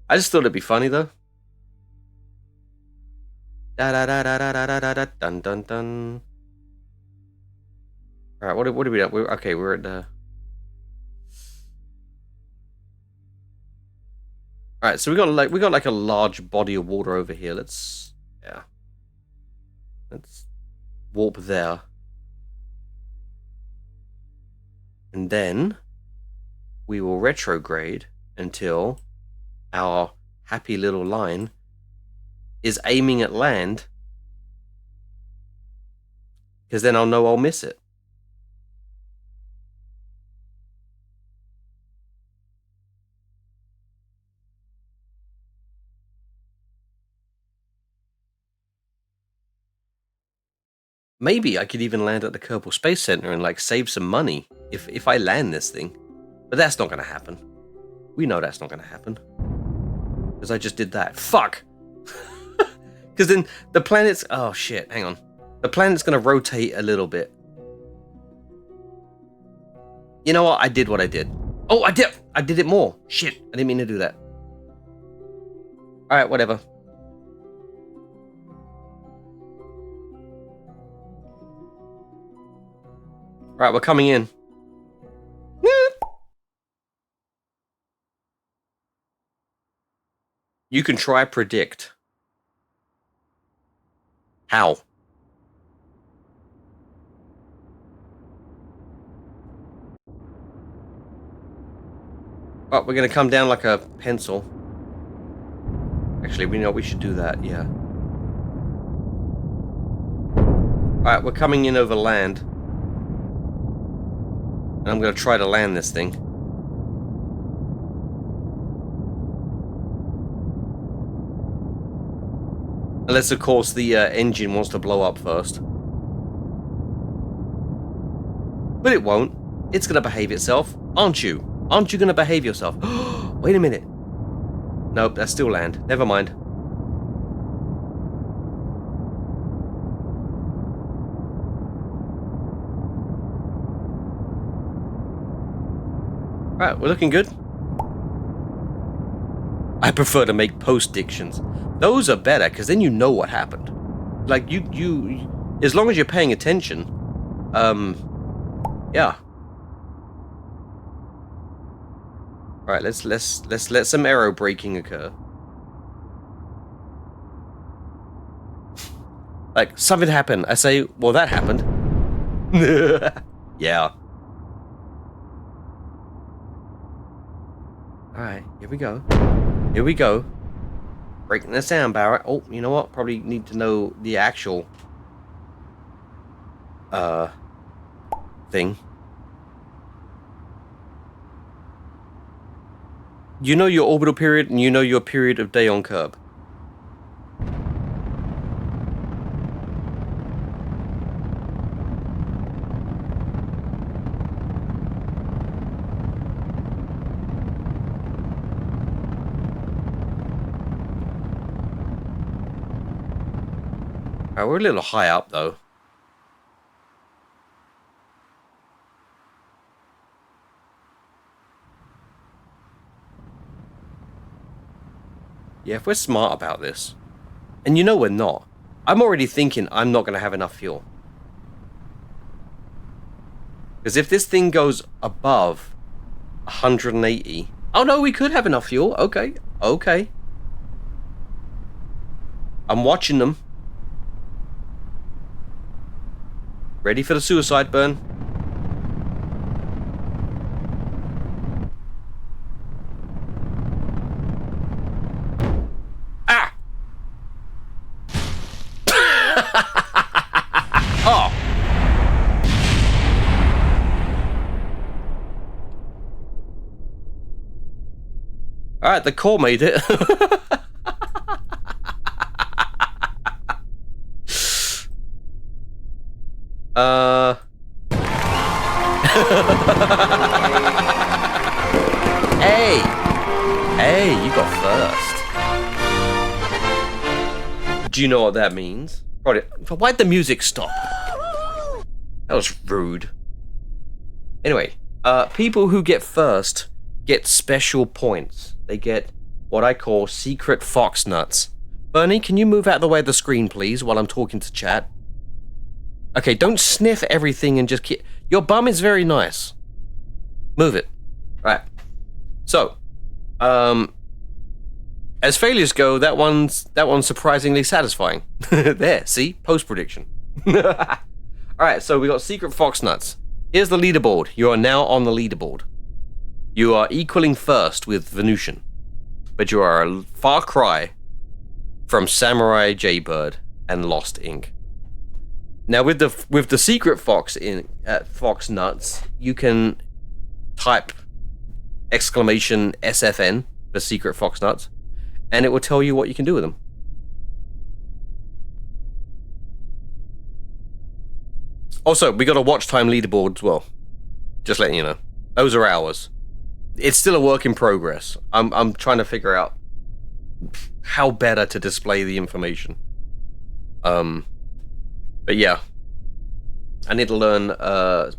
I just thought it'd be funny though. Da da da da da da da da dun dun dun. All right, what are we at? Okay, we're at the. All right, so we got like a large body of water over here. Let's warp there, and then we will retrograde until our happy little line is aiming at land, because then I'll know I'll miss it. Maybe I could even land at the Kerbal Space Center and like save some money if I land this thing. But that's not gonna happen. We know that's not gonna happen. Because I just did that. Fuck! Because then the planet's... Oh shit, hang on. The planet's gonna rotate a little bit. You know what? I did what I did. Oh, I did it more. Shit, I didn't mean to do that. Alright, whatever. Right, we're coming in. You can try predict. How? Oh, we're gonna come down like a pencil. Actually, we know we should do that, yeah. Alright, we're coming in over land. And I'm gonna try to land this thing. Unless, of course, the engine wants to blow up first. But it won't. It's gonna behave itself, aren't you? Aren't you gonna behave yourself? Wait a minute. Nope, that's still land. Never mind. Right, we're looking good. I prefer to make post-dictions. Those are better, because then you know what happened. Like, you as long as you're paying attention, yeah. Alright, let's let some aero braking occur. Like, something happened. I say, well, that happened. Yeah. Alright, here we go. Here we go. Breaking the sound barrier. Oh, you know what? Probably need to know the actual thing. You know your orbital period, and you know your period of day on Curb. We're a little high up, though. Yeah, if we're smart about this. And you know we're not. I'm already thinking I'm not going to have enough fuel. Because if this thing goes above 180... Oh, no, we could have enough fuel. Okay, okay. I'm watching them. Ready for the suicide burn. Ah! Oh! Alright, the core made it. Hey! Hey, you got first. Do you know what that means? Right, why'd the music stop? That was rude. Anyway, people who get first get special points. They get what I call secret fox nuts. Bernie, can you move out of the way of the screen, please, while I'm talking to chat? Okay, don't sniff everything and just keep... Your bum is very nice. Move it. Right. So, as failures go, that one's surprisingly satisfying. There, see? Post-prediction. Alright, so we got secret fox nuts. Here's the leaderboard. You are now on the leaderboard. You are equaling first with Venusian. But you are a far cry from Samurai Jaybird and Lost Ink. Now with the secret fox fox nuts, you can type exclamation SFN for secret fox nuts, and it will tell you what you can do with them. Also, we got a watch time leaderboard as well. Just letting you know. Those are ours. It's still a work in progress. I'm trying to figure out how better to display the information. But yeah. I need to learn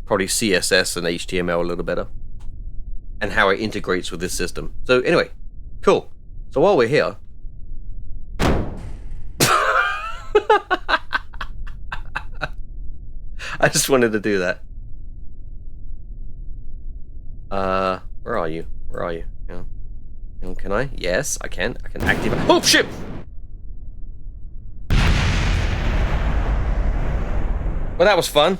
probably CSS and HTML a little better. And how it integrates with this system. So anyway, cool. So while we're here... I just wanted to do that. Where are you? Where are you? Can I? Yes, I can. I can activate. Oh shit! Well, that was fun.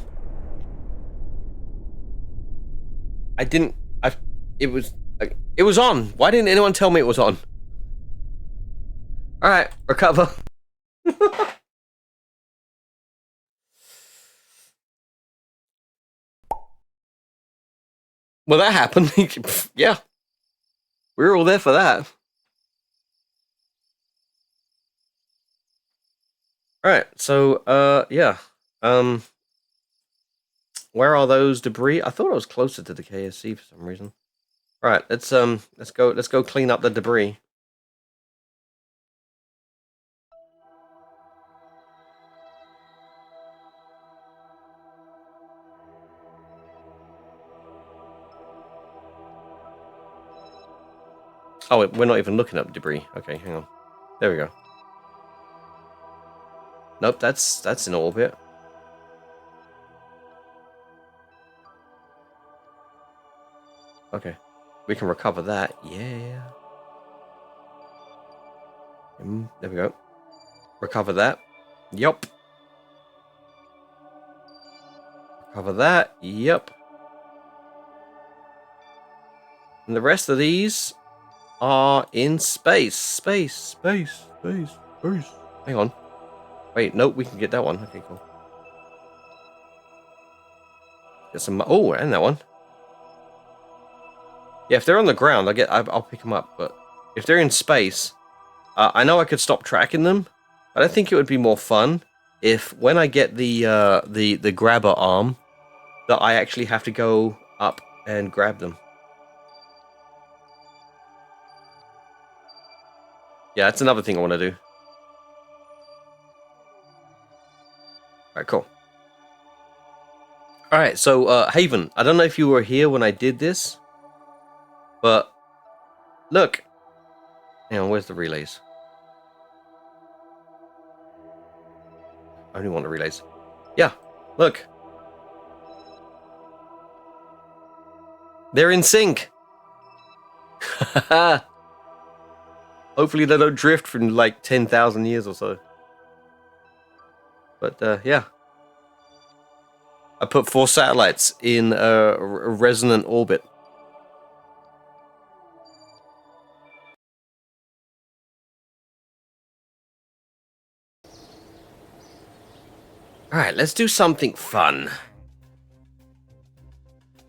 It was on. Why didn't anyone tell me it was on? All right, recover. Well, that happened. Yeah. We were all there for that. Alright, so, yeah. Where are those debris? I thought I was closer to the KSC for some reason. Alright, let's go clean up the debris. Oh, we're not even looking up debris. Okay, hang on. There we go. Nope, that's in orbit. Okay, we can recover that. Yeah. There we go. Recover that. Yup. Recover that. Yup. And the rest of these are in space. Hang on. Wait, nope, we can get that one. Okay, cool. Get some. Oh, and that one. Yeah, if they're on the ground, I'll pick them up. But if they're in space, I know I could stop tracking them. But I think it would be more fun if, when I get the grabber arm, that I actually have to go up and grab them. Yeah, that's another thing I want to do. Alright, cool. Alright, so, Haven, I don't know if you were here when I did this, but, look. Hang on, where's the relays? I only want the relays. Yeah, look. They're in sync. Hopefully they don't drift for like 10,000 years or so. But yeah. I put 4 satellites in a resonant orbit. Alright, let's do something fun.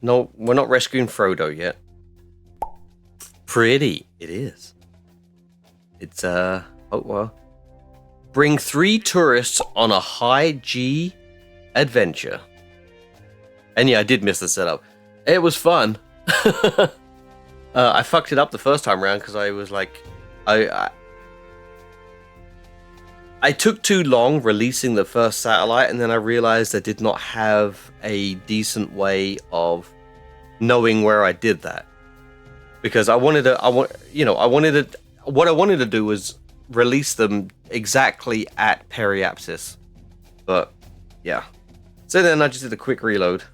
No, we're not rescuing Frodo yet. Pretty. It is. It's, oh, well. Bring 3 tourists on a high G adventure. And yeah, I did miss the setup. It was fun. I fucked it up the first time around because I was like, I took too long releasing the first satellite, and then I realized I did not have a decent way of knowing where I did that, because what I wanted to do was release them exactly at periapsis, but yeah. So then I just did a quick reload.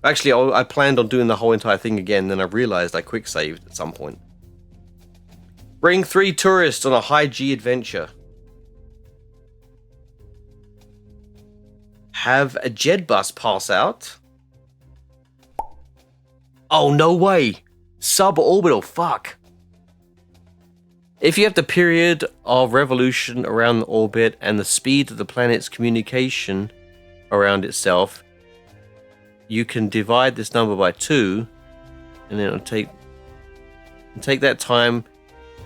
Actually, I planned on doing the whole entire thing again, then I realized I quick saved at some point. Bring 3 tourists on a high G adventure. Have a Jed bus pass out. Oh, no way. Suborbital, fuck. If you have the period of revolution around the orbit and the speed of the planet's communication around itself, you can divide this number by 2, and then it'll take that time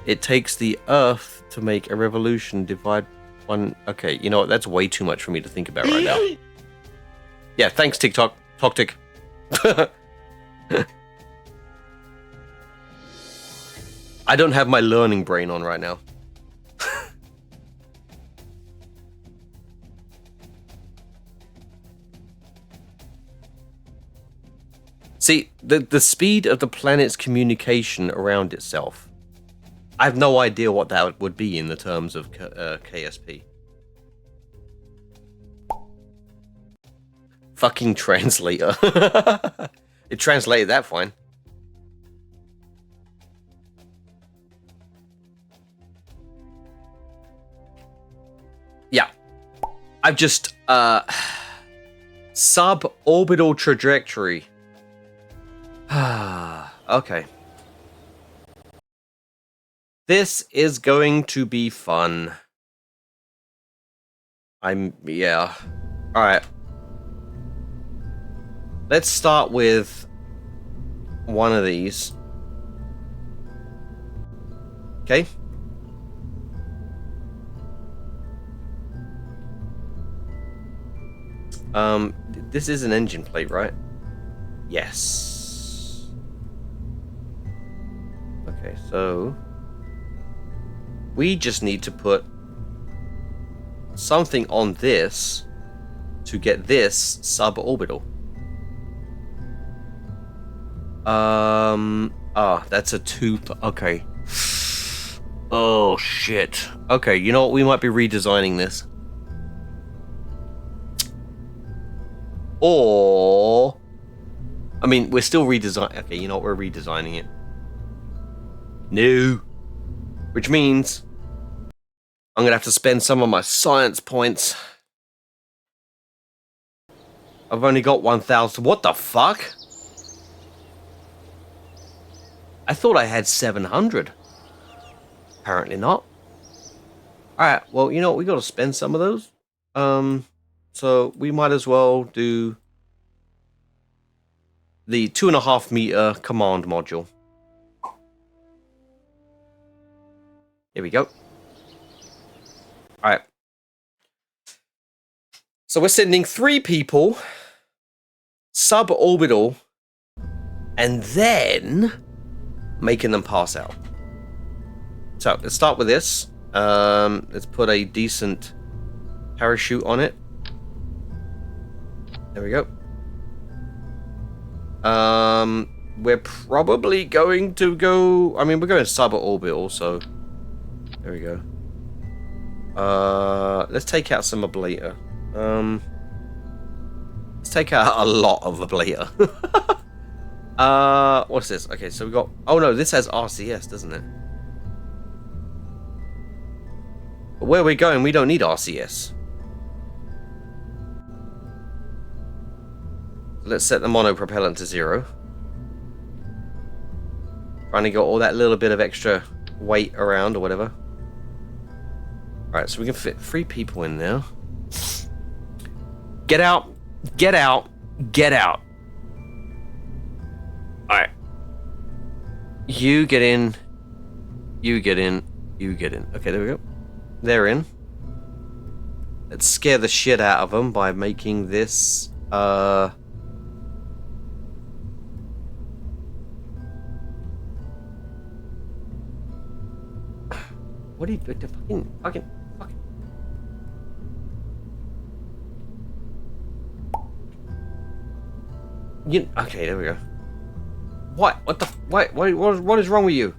it takes the Earth to make a revolution. Divide 1. Okay, you know what? That's way too much for me to think about right now. Yeah, thanks, TikTok. Toktik. I don't have my learning brain on right now. See, the speed of the planet's communication around itself. I have no idea what that would be in the terms of KSP. Fucking translator. It translated that fine. Yeah. I've just, suborbital trajectory. Okay. This is going to be fun. Yeah. Alright. Let's start with one of these. Okay. This is an engine plate, right? Yes. Okay, so we just need to put something on this to get this suborbital. That's a 2. Okay. Oh shit. Okay, you know what? We might be redesigning this. Or, I mean, we're still redesigning. Okay, you know what? We're redesigning it. No. Which means I'm gonna have to spend some of my science points. I've only got 1,000. What the fuck? I thought I had 700. Apparently not. Alright, well, you know what? We gotta spend some of those. So we might as well do the 2.5 meter command module. Here we go. Alright. So we're sending 3 people suborbital and then making them pass out. So let's start with this. Let's put a decent parachute on it. There we go. We're probably going to go... I mean, we're going suborbital, so... There we go. Let's take out some ablator. Let's take out a lot of ablator. What's this? Okay, so we got... Oh no, this has RCS, doesn't it? But where we're going, we don't need RCS. Let's set the monopropellant to 0. Trying to get all that little bit of extra weight around or whatever. Alright, so we can fit 3 people in there. Get out! Get out! Get out! Alright. You get in. You get in. You get in. Okay, there we go. They're in. Let's scare the shit out of them by making this, What are you doing? Fucking. Okay, there we go. What? What the? What is wrong with you?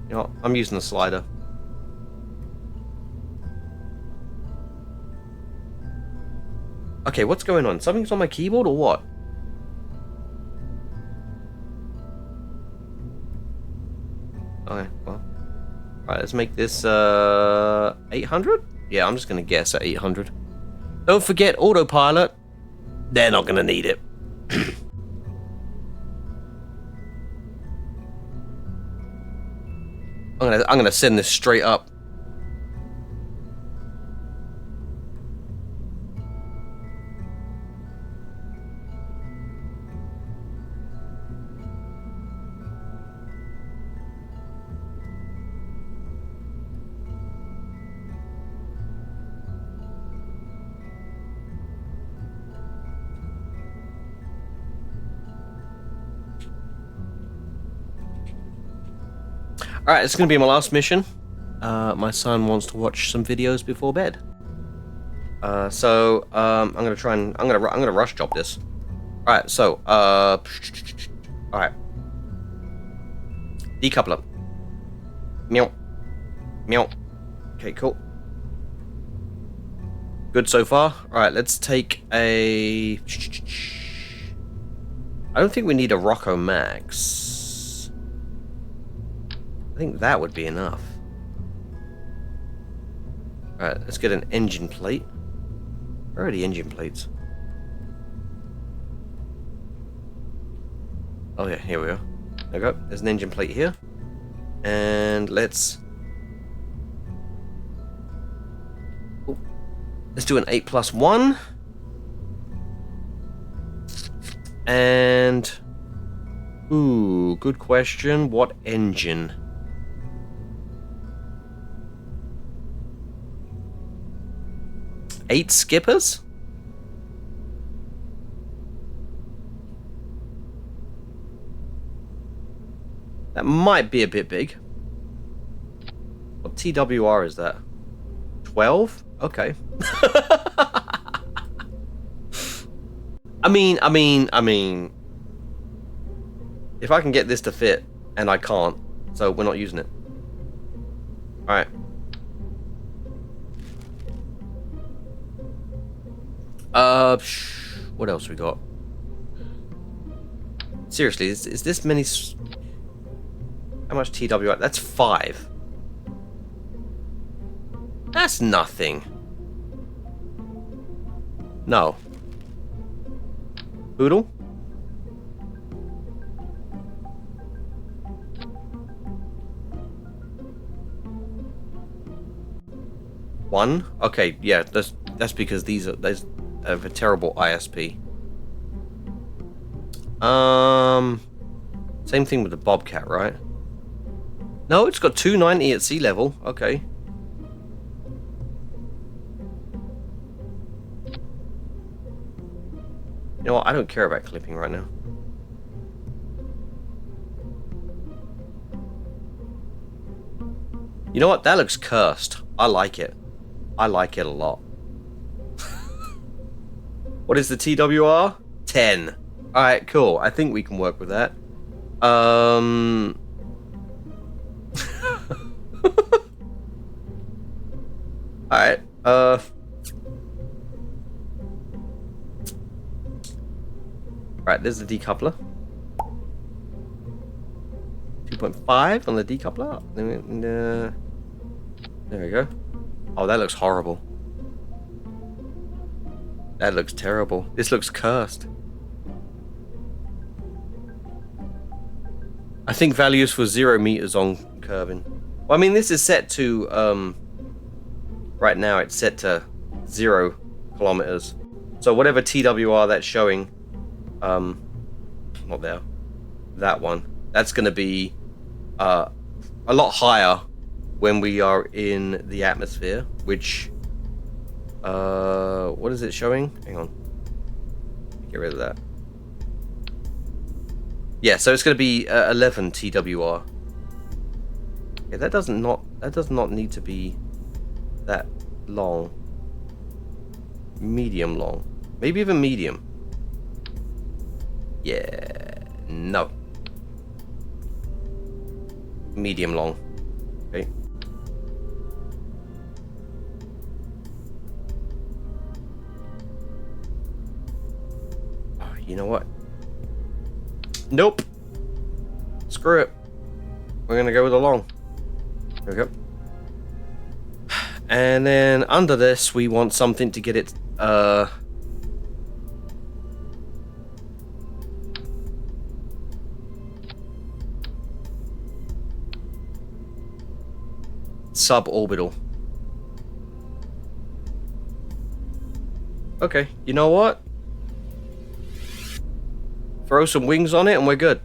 You know, I'm using the slider. Okay, what's going on? Something's on my keyboard or what? Okay, well. Alright, let's make this 800? Yeah, I'm just gonna guess at 800. Don't forget autopilot. They're not gonna need it. I'm gonna send this straight up. Alright, it's gonna be my last mission. My son wants to watch some videos before bed. So I'm gonna try and I'm gonna rush job this. Alright, so alright. Decoupler. Meow. Meow. Okay, cool. Good so far. Alright, let's take a I don't think we need a Rocco Max. I think that would be enough. Alright, let's get an engine plate. Where are the engine plates? Oh yeah, here we are. There we go. There's an engine plate here. And let's do an 8+1. And ooh, good question. What engine? Eight skippers? That might be a bit big. What TWR is that? 12? Okay. I mean, if I can get this to fit, and I can't, so we're not using it. Alright. What else we got? Seriously, is this many? How much TWR? That's 5. That's nothing. No. Poodle? One? Okay, yeah, that's because they have a terrible ISP. Same thing with the Bobcat, right? No, it's got 290 at sea level. Okay. You know what? I don't care about clipping right now. You know what? That looks cursed. I like it. I like it a lot. What is the TWR? 10. Alright, cool. I think we can work with that. Alright, right, there's the decoupler. 2.5 on the decoupler. There we go. Oh, that looks horrible. That looks terrible. This looks cursed. I think values for 0 meters on curving. Well, I mean, this is set to, right now it's set to 0 kilometers. So whatever TWR that's showing, not there, that one, that's going to be a lot higher when we are in the atmosphere, which, what is it showing? Hang on. Get rid of that. Yeah, so it's going to be 11 TWR. Okay, that does not need to be that long. Medium long. Maybe even medium. Yeah. No. Medium long. Okay. Oh, you know what? Nope. Screw it. We're gonna go with the long. There we go. And then under this, we want something to get it, suborbital. Okay, you know what? Throw some wings on it and we're good.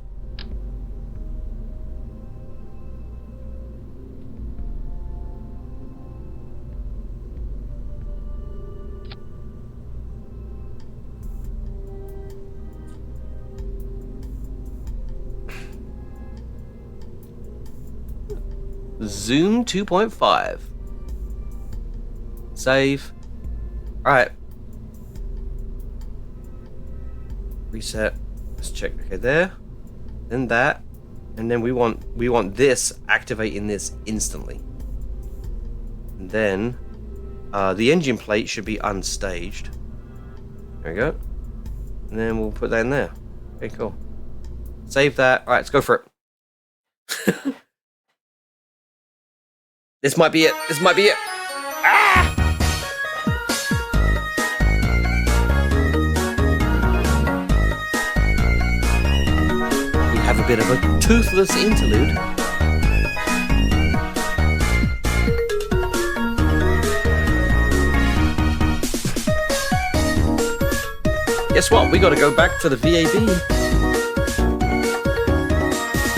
Zoom 2.5. Save. Alright. Reset. Let's check. Okay, there. Then that. And then we want this activating this instantly. And then the engine plate should be unstaged. There we go. And then we'll put that in there. Okay, cool. Save that. Alright, let's go for it. This might be it. This might be it. Ah! We have a bit of a toothless interlude. Guess what? We got to go back to the VAB.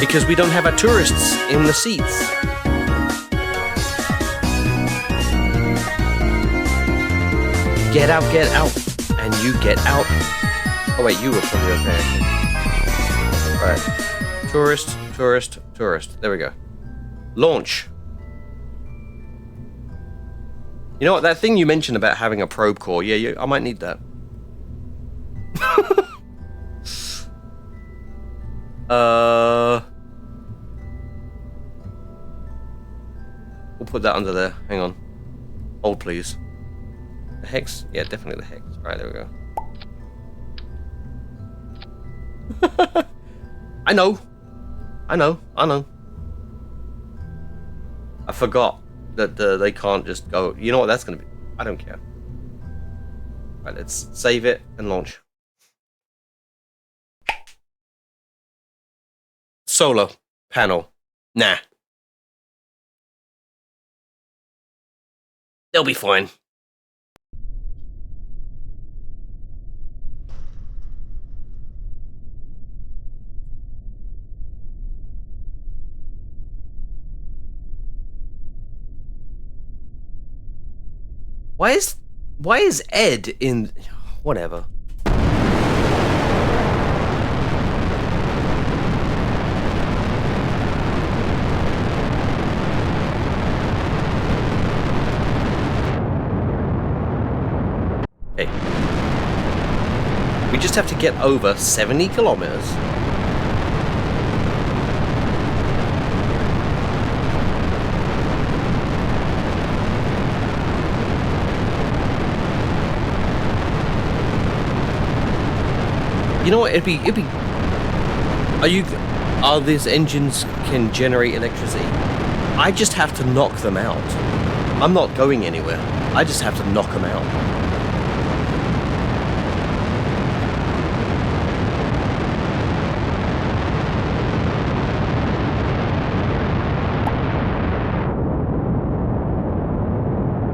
Because we don't have our tourists in the seats. Get out, and you get out. Oh wait, you were probably okay. Alright. Tourist, tourist, tourist. There we go. Launch. You know what, that thing you mentioned about having a probe core, yeah, I might need that. We'll put that under there. Hang on. Hold, please. The hex? Yeah, definitely the hex. Alright, there we go. I know. I forgot that they can't just go. You know what that's going to be? I don't care. Right, let's save it and launch. Solar panel. Nah. They'll be fine. Why is Ed in whatever? Okay. We just have to get over 70 kilometers. You know what? It'd be. Are these engines can generate electricity? I just have to knock them out. I'm not going anywhere. I just have to knock them out.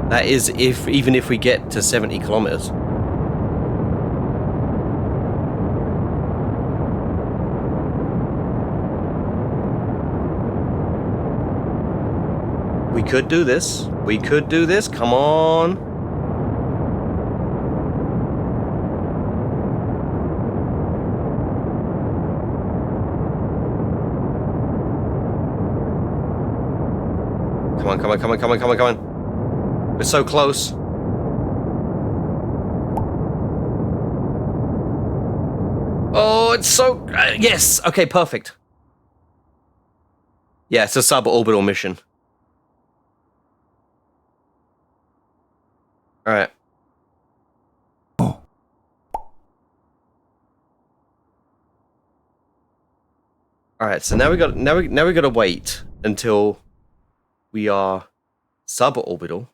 That is even if we get to 70 kilometers. We could do this. We could do this. Come on. Come on, come on, come on, come on, come on, come on. We're so close. Oh, it's so... yes! Okay, perfect. Yeah, it's a suborbital mission. Alright. Alright, so now we gotta wait until we are suborbital.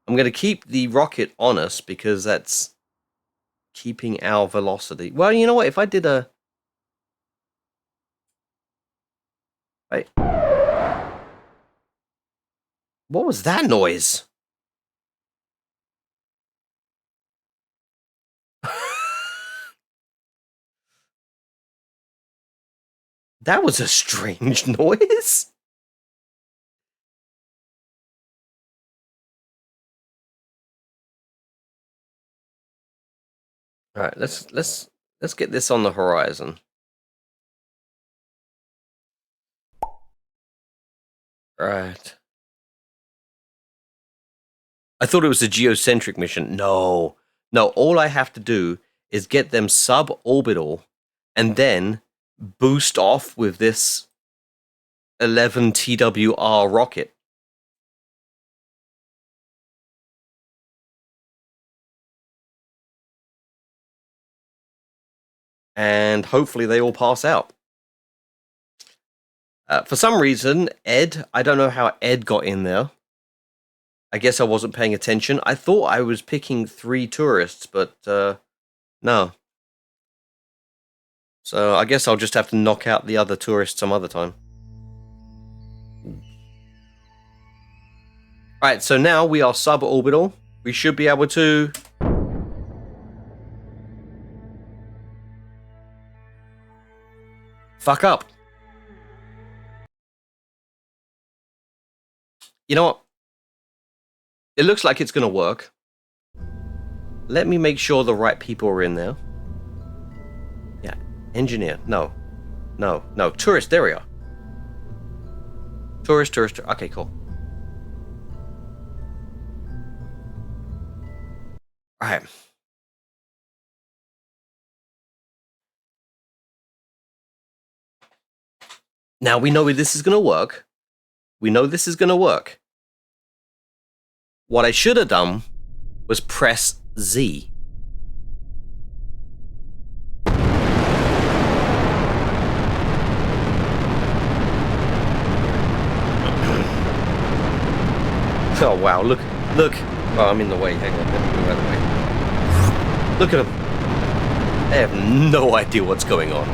I'm gonna keep the rocket on us because that's keeping our velocity. Well, you know what? If I did a... Wait. What was that noise? That was a strange noise. All right, let's get this on the horizon. Right. I thought it was a geocentric mission. No. No, all I have to do is get them suborbital and then boost off with this 11 TWR rocket. And hopefully they all pass out. For some reason, Ed, I don't know how Ed got in there. I guess I wasn't paying attention. I thought I was picking 3 tourists, but no. So I guess I'll just have to knock out the other tourists some other time. Alright, so now we are suborbital. We should be able to... fuck up. You know what? It looks like it's going to work. Let me make sure the right people are in there. Yeah. Engineer. No. No. No. Tourist. There we are. Tourist. Okay, cool. Alright. Now we know this is going to work. We know this is going to work. What I should have done was press Z. Oh wow, look. Oh, I'm in the way, hang on, let me move out of the way. Look at them. They have no idea what's going on.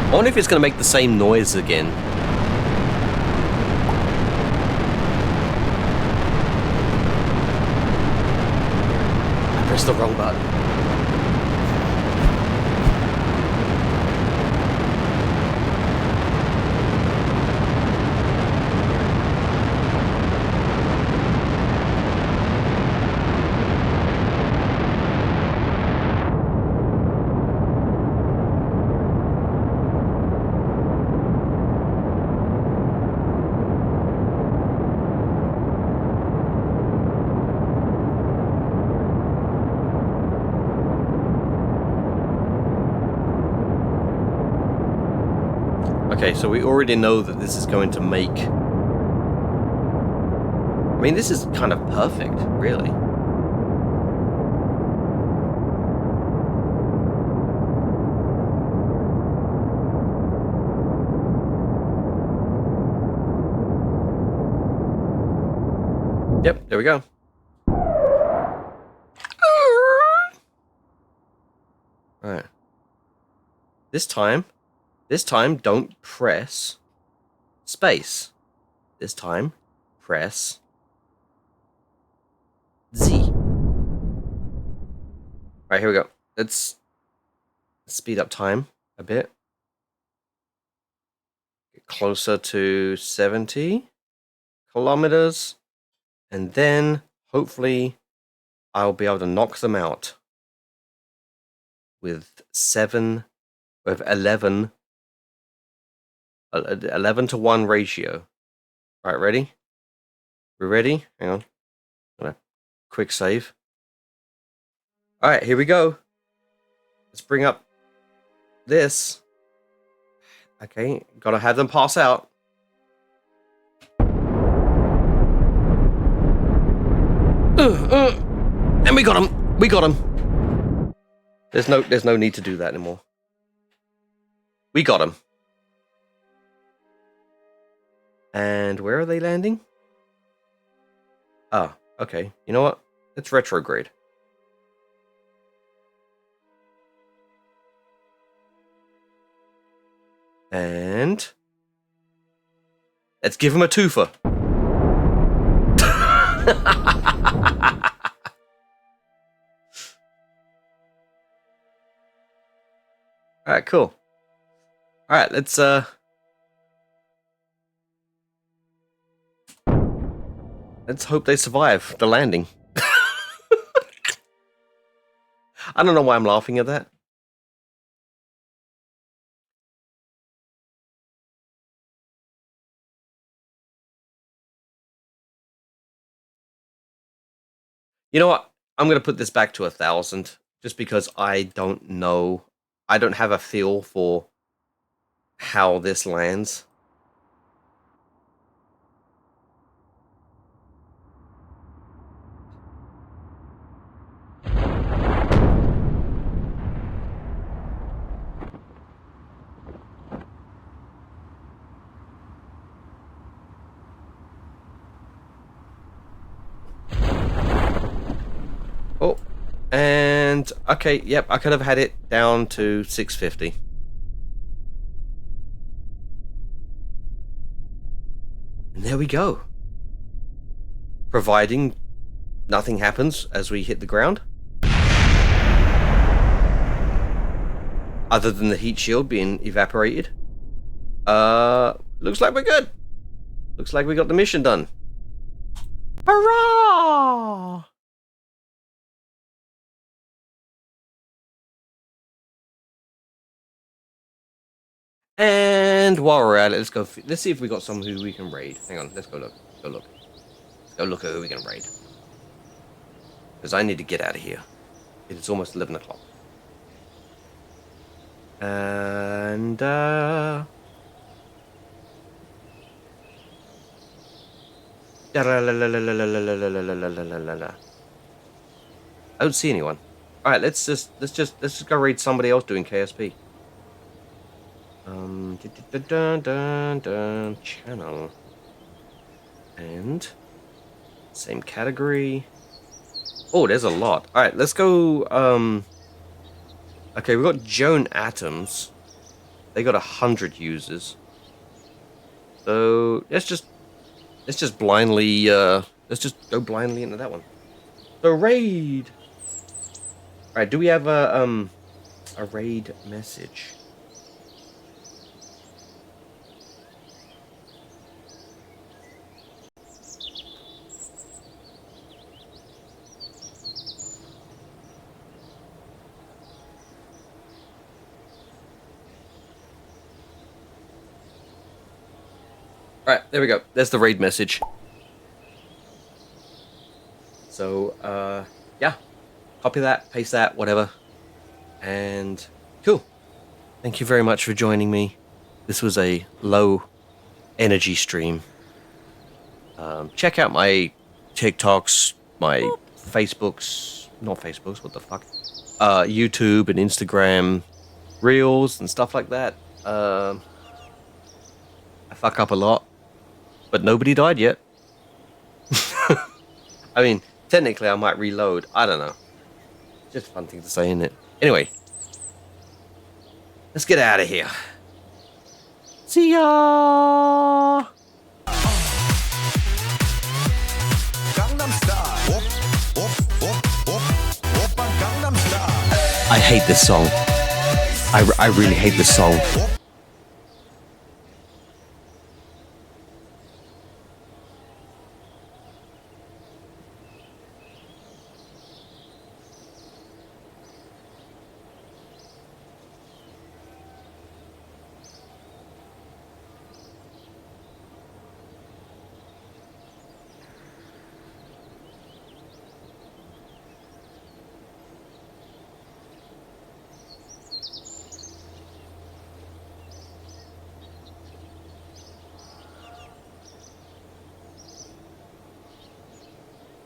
I wonder if it's going to make the same noise again. I pressed the wrong button. Okay, so we already know that this is going to make... I mean, this is kind of perfect, really. Yep, there we go. Alright. This time, don't press space. This time, press Z. Alright, here we go. Let's speed up time a bit. Get closer to 70 kilometers. And then, hopefully, I'll be able to knock them out with 11 to 1 ratio. All right, ready? We're ready? Hang on. Quick save. All right, here we go. Let's bring up this. Okay, gotta have them pass out. And we got him. We got him. There's no need to do that anymore. We got him. And where are they landing? Ah, okay. You know what? Let's retrograde. And let's give him a twofer. All right, cool. All right, let's hope they survive the landing. I don't know why I'm laughing at that. You know what? I'm going to put this back to 1,000 just because I don't know. I don't have a feel for how this lands. Oh, and okay, yep, I could have had it down to 650. And there we go. Providing nothing happens as we hit the ground. Other than the heat shield being evaporated. Looks like we're good. Looks like we got the mission done. Hurrah! And while we're at it, let's go. Let's see if we got someone who we can raid. Hang on, let's go look. Go look. Let's go look at who we can raid. Because I need to get out of here. It is almost 11 o'clock. And I don't see anyone. All right, let's just go raid somebody else doing KSP. Channel and same category. Oh, there's a lot. All right, let's go. Okay, we got Joan Atoms. They got 100 users. So let's just blindly let's just go blindly into that one. The raid. All right, do we have a raid message? Alright, there we go. There's the raid message. So, yeah. Copy that, paste that, whatever. And cool. Thank you very much for joining me. This was a low energy stream. Check out my TikToks, my Facebooks, not Facebooks, what the fuck? YouTube and Instagram Reels and stuff like that. I fuck up a lot. But nobody died yet. I mean, technically I might reload. I don't know. Just a fun thing to say, isn't it? Anyway. Let's get out of here. See ya! I hate this song. I really hate this song.